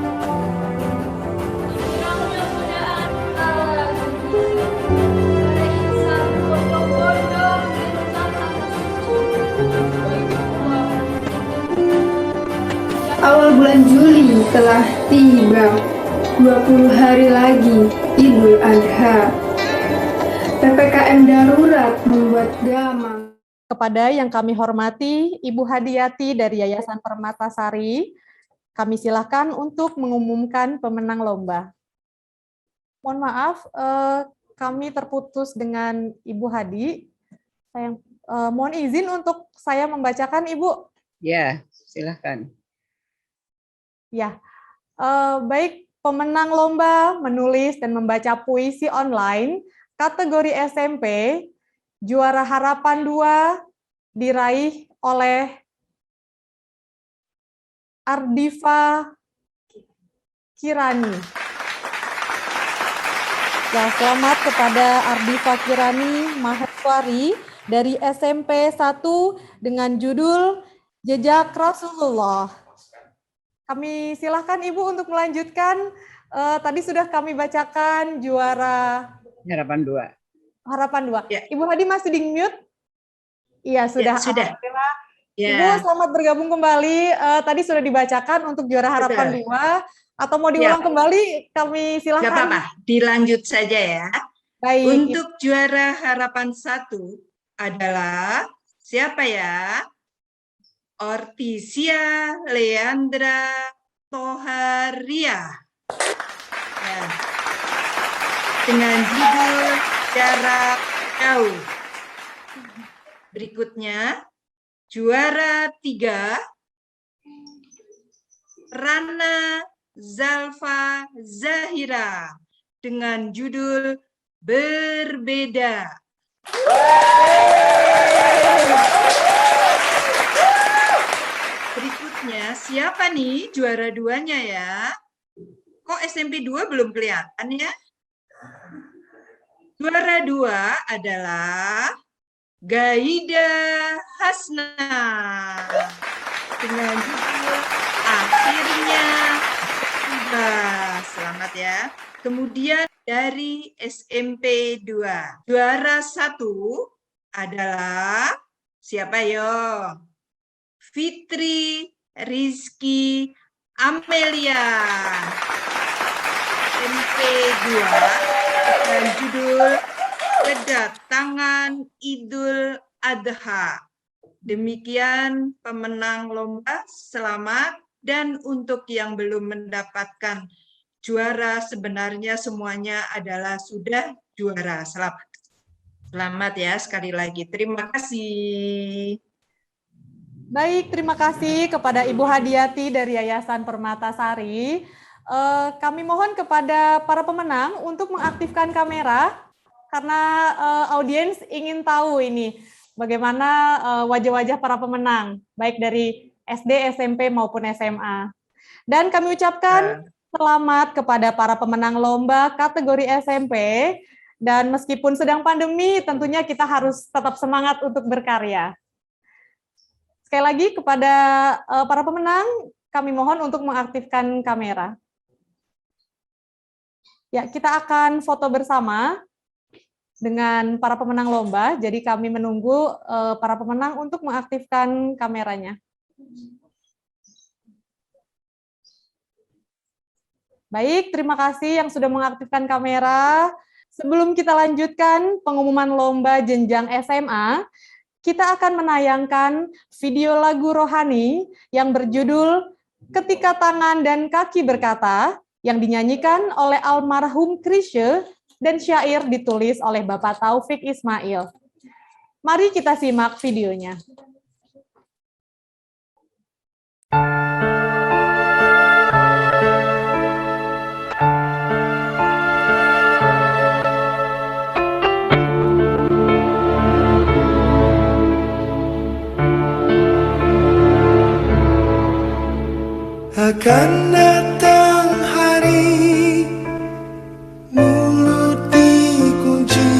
Speaker 11: Gembiranya godaan ala gembira, pada insan berbondong-bondong di belakang
Speaker 15: awal bulan Juli telah tiba. 20 hari lagi Idul Adha. PPKM darurat membuat gamang.
Speaker 1: kepada yang kami hormati Ibu Hadiyati dari Yayasan Permatasari, kami silakan untuk mengumumkan pemenang lomba. Mohon maaf, kami terputus dengan Ibu Hadi. Saya mohon izin untuk saya membacakan, Ibu.
Speaker 21: Ya, silakan.
Speaker 1: Ya, baik, pemenang lomba menulis dan membaca puisi online kategori SMP, juara harapan 2 diraih oleh Ardifa Kirani. Ya, selamat kepada Ardifa Kirani Maheswari dari SMP 1 dengan judul Jejak Rasulullah. Kami silahkan Ibu untuk melanjutkan. Tadi sudah kami bacakan juara
Speaker 21: Harapan 2.
Speaker 1: Harapan 2.
Speaker 21: Ya.
Speaker 1: Ibu Hadi masih di mute? Iya, sudah.
Speaker 21: Ya, sudah.
Speaker 1: Alhamdulillah.
Speaker 21: Ya.
Speaker 1: Ibu selamat bergabung kembali. Tadi sudah dibacakan untuk juara harapan 2. Atau mau diulang kembali, kami silahkan.
Speaker 21: Nggak apa-apa, dilanjut saja ya.
Speaker 1: Baik.
Speaker 21: Untuk juara harapan 1 adalah siapa ya? Ortisia Leandra Toharia. Ya. Dengan judul Jarak Jauh. Berikutnya, juara 3, Rana Zalfa Zahira dengan judul Berbeda. Berikutnya, siapa nih juara 2-nya ya? Kok SMP 2 belum kelihatan ya? Juara 2 adalah Gaida Hasna dengan judul Akhirnya Tiba. Selamat ya. Kemudian dari SMP 2, juara 1 adalah siapa yo? Fitri Rizky Amelia
Speaker 2: SMP 2 dengan judul Kedatangan Idul Adha. Demikian pemenang lomba, selamat. Dan untuk yang belum mendapatkan juara, sebenarnya semuanya adalah sudah juara. Selamat. Selamat ya sekali lagi. Terima kasih.
Speaker 1: Baik, terima kasih kepada Ibu Hadiati dari Yayasan Permatasari. Kami mohon kepada para pemenang untuk mengaktifkan kamera, karena audiens ingin tahu ini bagaimana wajah-wajah para pemenang, baik dari SD, SMP, maupun SMA. Dan kami ucapkan selamat kepada para pemenang lomba kategori SMP, dan meskipun sedang pandemi, tentunya kita harus tetap semangat untuk berkarya. Sekali lagi kepada para pemenang, kami mohon untuk mengaktifkan kamera. Ya, kita akan foto bersama dengan para pemenang lomba, jadi kami menunggu para pemenang untuk mengaktifkan kameranya. Baik, terima kasih yang sudah mengaktifkan kamera. Sebelum kita lanjutkan pengumuman lomba jenjang SMA, kita akan menayangkan video lagu rohani yang berjudul Ketika Tangan dan Kaki Berkata, yang dinyanyikan oleh almarhum Chrisye dan syair ditulis oleh Bapak Taufik Ismail. Mari kita simak videonya.
Speaker 19: Akan datang hari mulut dikunci,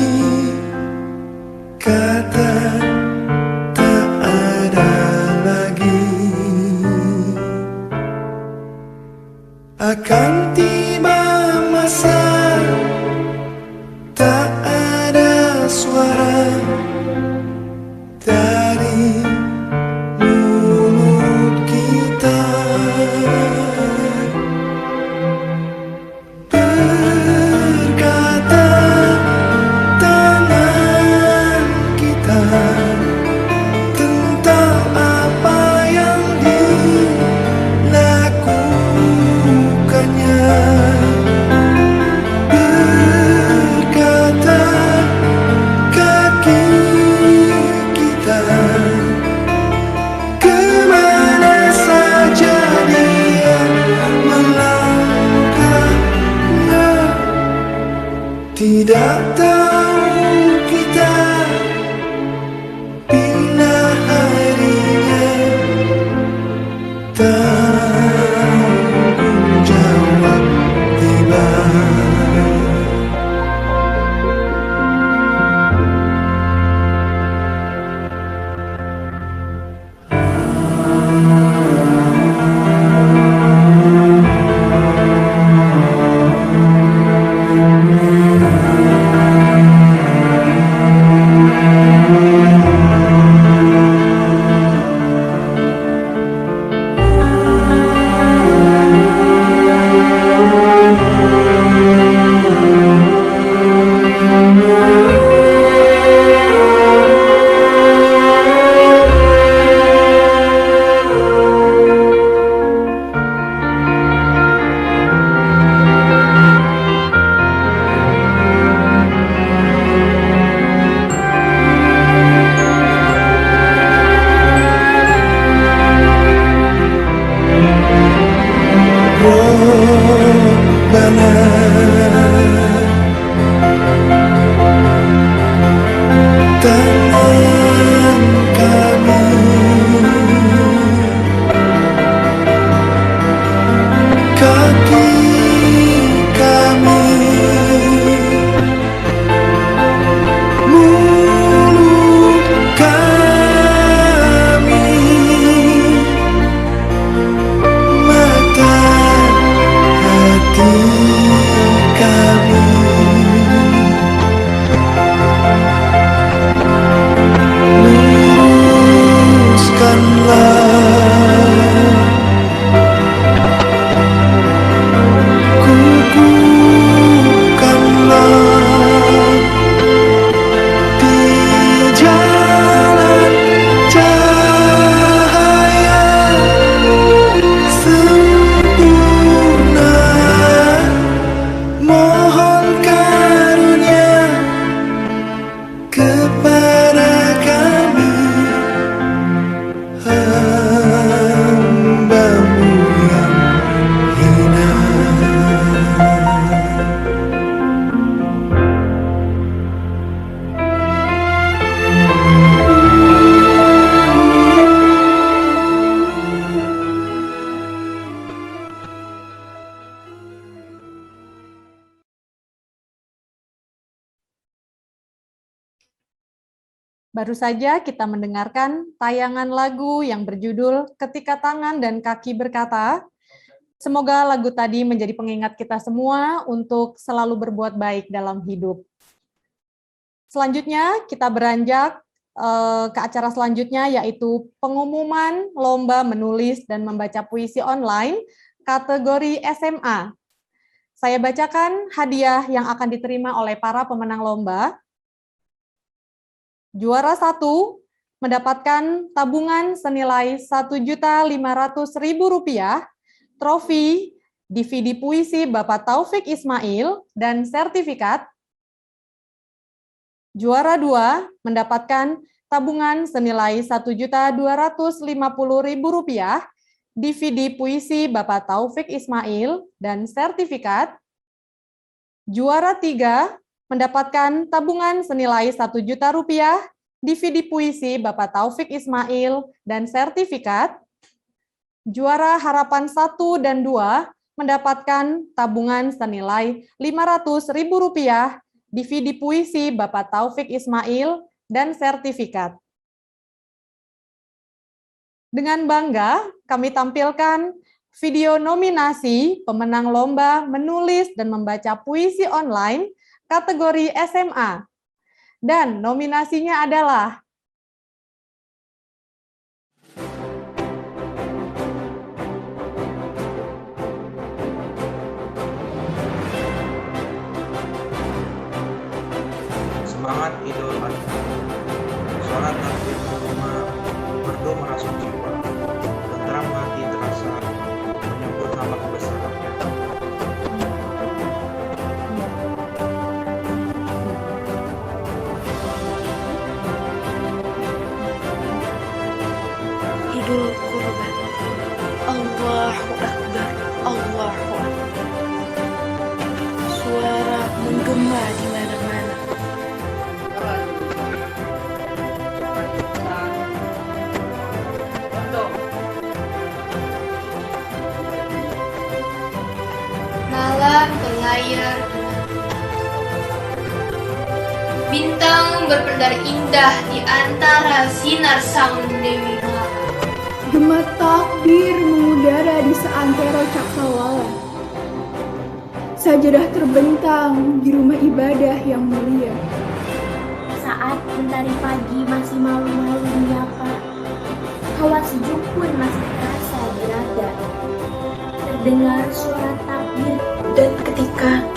Speaker 19: kata tak ada lagi. Akan tiba masa tak ada suara dari mulut kita. Berkata tangan kita tentang apa yang dilakukannya. Berkata kaki kita kemana saja dia melangkahnya. Tidak tahu kita bila harinya tanggung jawab tiba.
Speaker 1: Baru saja kita mendengarkan tayangan lagu yang berjudul Ketika Tangan dan Kaki Berkata. Semoga lagu tadi menjadi pengingat kita semua untuk selalu berbuat baik dalam hidup. Selanjutnya kita beranjak ke acara selanjutnya, yaitu pengumuman lomba menulis dan membaca puisi online kategori SMA. Saya bacakan hadiah yang akan diterima oleh para pemenang lomba. Juara 1 mendapatkan tabungan senilai Rp1.500.000, trofi, DVD puisi Bapak Taufik Ismail, dan sertifikat. Juara 2 mendapatkan tabungan senilai Rp1.250.000, DVD puisi Bapak Taufik Ismail, dan sertifikat. Juara 3 mendapatkan tabungan senilai Rp1 juta, DVD puisi Bapak Taufik Ismail, dan sertifikat. Juara harapan 1 dan 2 mendapatkan tabungan senilai Rp500.000, DVD puisi Bapak Taufik Ismail, dan sertifikat. Dengan bangga, kami tampilkan video nominasi pemenang lomba menulis dan membaca puisi online kategori SMA. Dan nominasinya adalah
Speaker 6: Semangat Idul Adha. Sholat takbir di rumah, merdu merasuk jiwa, tentram hati terasa, menyebut nama kebesarannya.
Speaker 10: Idul Kurban. Allahu Akbar, Allahu Akbar. Suara menggema di mana-mana.
Speaker 11: Malam berlayar, bintang berpendar indah di antara sinar sang Dewi Malam.
Speaker 15: Gema takbir mengudara di seantero cakrawala. Sajadah terbentang di rumah ibadah yang mulia.
Speaker 3: Saat mentari pagi masih malu-malu menyapa, hawa sejuk pun masih terasa berada. Terdengar suara takbir,
Speaker 10: Dan ketika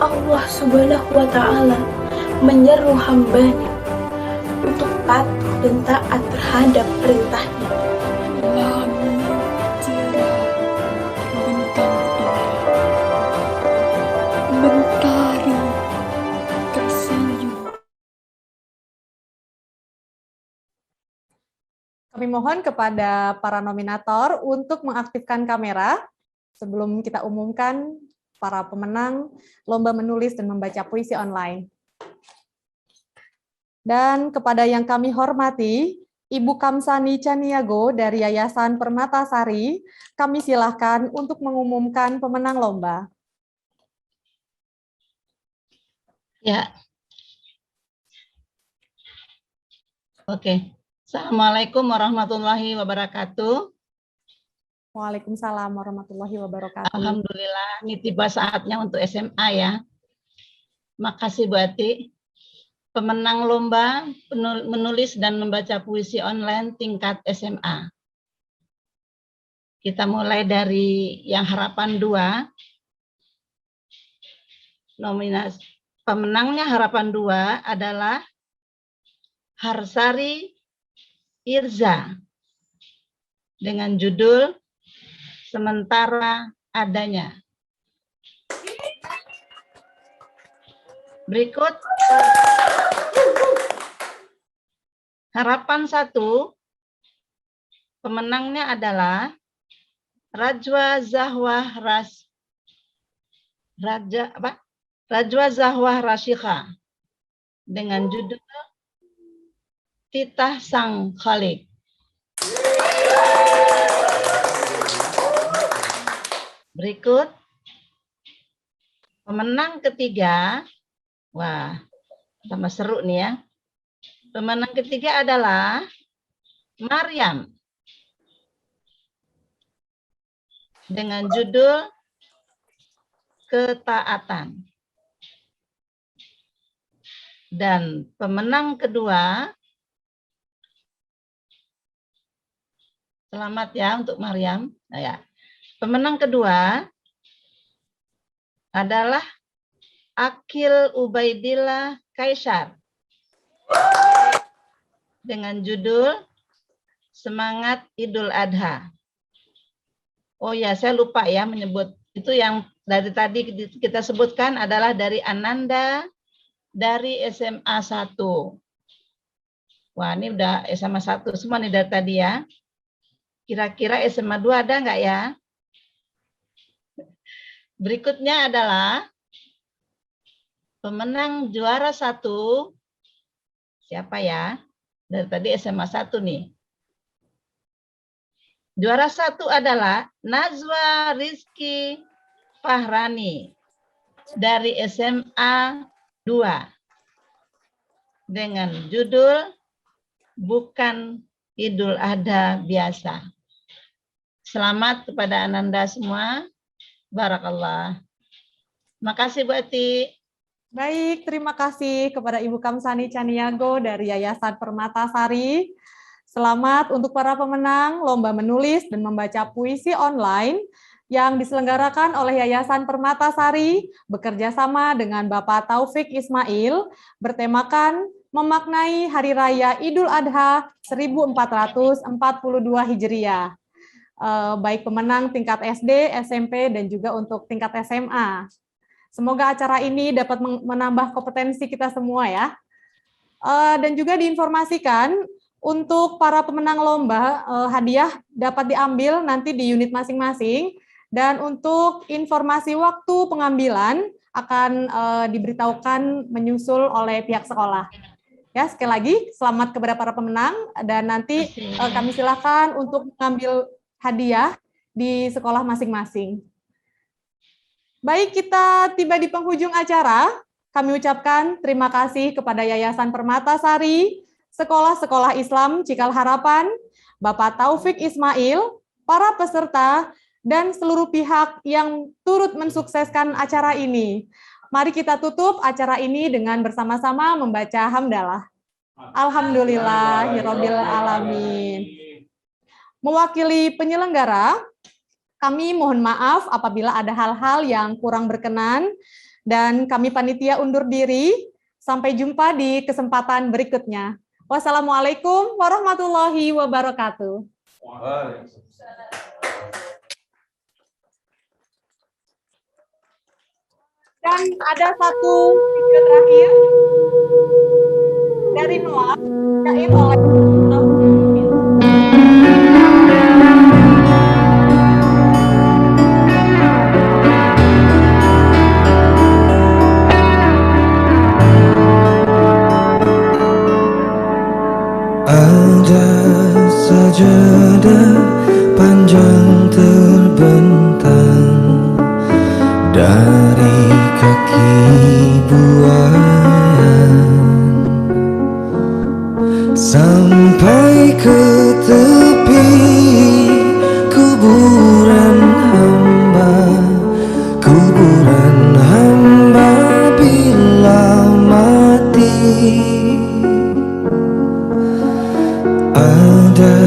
Speaker 10: Allah Subhanahu wa Ta'ala menyeru hambanya untuk patuh dan taat terhadap perintahnya,
Speaker 16: Langit cerah, bintang indah, mentari tersenyum.
Speaker 1: Kami mohon kepada para nominator untuk mengaktifkan kamera sebelum kita umumkan para pemenang lomba menulis dan membaca puisi online. Dan kepada yang kami hormati, Ibu Kamsani Caniago dari Yayasan Permatasari, kami silahkan untuk mengumumkan pemenang lomba.
Speaker 4: Ya. Oke. Assalamualaikum warahmatullahi wabarakatuh.
Speaker 1: Waalaikumsalam warahmatullahi wabarakatuh.
Speaker 4: Alhamdulillah, ini tiba saatnya untuk SMA ya. Makasih Bu Ati. Pemenang lomba menulis dan membaca puisi online tingkat SMA. Kita mulai dari yang harapan 2. Nominasi pemenangnya harapan 2 adalah Harsari Irza dengan judul Sementara Adanya. Berikut harapan 1, pemenangnya adalah Rajwa Zahwah Rasyikha dengan judul Titah Sang Khalik. Berikut pemenang ketiga. Wah, tambah seru nih ya. Pemenang ketiga adalah Maryam dengan judul Ketaatan. Dan pemenang kedua, selamat ya untuk Maryam. Nah, ya. Pemenang kedua adalah Akil Ubaidillah Kaisar dengan judul Semangat Idul Adha. Oh ya, saya lupa ya menyebut. Itu yang dari tadi kita sebutkan adalah dari Ananda dari SMA 1. Wah, ini udah SMA 1 semua nih dari tadi ya. Kira-kira SMA 2 ada nggak ya? Berikutnya adalah pemenang juara 1. Siapa ya? Dari tadi SMA 1 nih. Juara 1 adalah Nazwa Rizky Fahrani dari SMA 2 dengan judul Bukan Idul Adha Biasa. Selamat kepada Ananda semua. Barakallah. Makasih Bu Ati.
Speaker 1: Baik, terima kasih kepada Ibu Kamsani Caniago dari Yayasan Permatasari. Selamat untuk para pemenang lomba menulis dan membaca puisi online yang diselenggarakan oleh Yayasan Permatasari bekerja sama dengan Bapak Taufik Ismail bertemakan memaknai Hari Raya Idul Adha 1442 Hijriah. Baik pemenang tingkat SD, SMP, dan juga untuk tingkat SMA. Semoga acara ini dapat menambah kompetensi kita semua ya. Dan juga diinformasikan untuk para pemenang lomba, hadiah dapat diambil nanti di unit masing-masing. Dan untuk informasi waktu pengambilan akan diberitahukan menyusul oleh pihak sekolah. Ya, sekali lagi selamat kepada para pemenang dan nanti kami silakan untuk mengambil hadiah di sekolah masing-masing. Baik, kita tiba di penghujung acara. Kami ucapkan terima kasih kepada Yayasan Permatasari, Sekolah-Sekolah Islam Cikal Harapan, Bapak Taufik Ismail, para peserta, dan seluruh pihak yang turut mensukseskan acara ini. Mari kita tutup acara ini dengan bersama-sama membaca hamdalah. Alhamdulillahirabbil alamin. Mewakili penyelenggara, kami mohon maaf apabila ada hal-hal yang kurang berkenan dan kami panitia undur diri. Sampai jumpa di kesempatan berikutnya. Wassalamualaikum warahmatullahi wabarakatuh. Dan ada satu video terakhir dari Noah, yain oleh
Speaker 19: Ada sajadah panjang terbentang dari kaki buayan sampai ke tepi kuburan hamba bila mati. Ada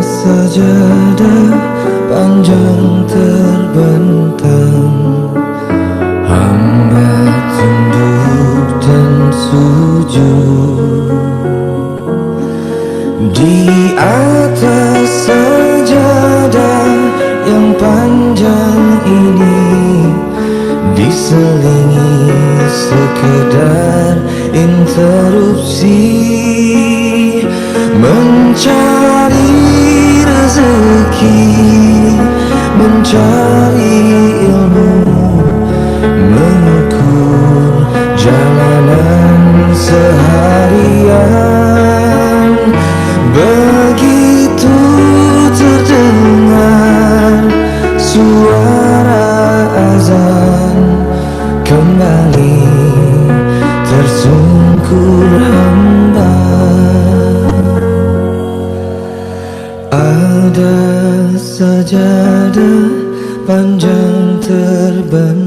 Speaker 19: sajadah panjang terbentang, hamba tunduk dan sujud di atas sajadah yang panjang ini, diselingi sekedar interupsi mencari rezeki, mencari ilmu, mengukur jalanan seharian. Begitu terdengar suara azan, kembali tersungkur hamba. Ada sajadah panjang terbentang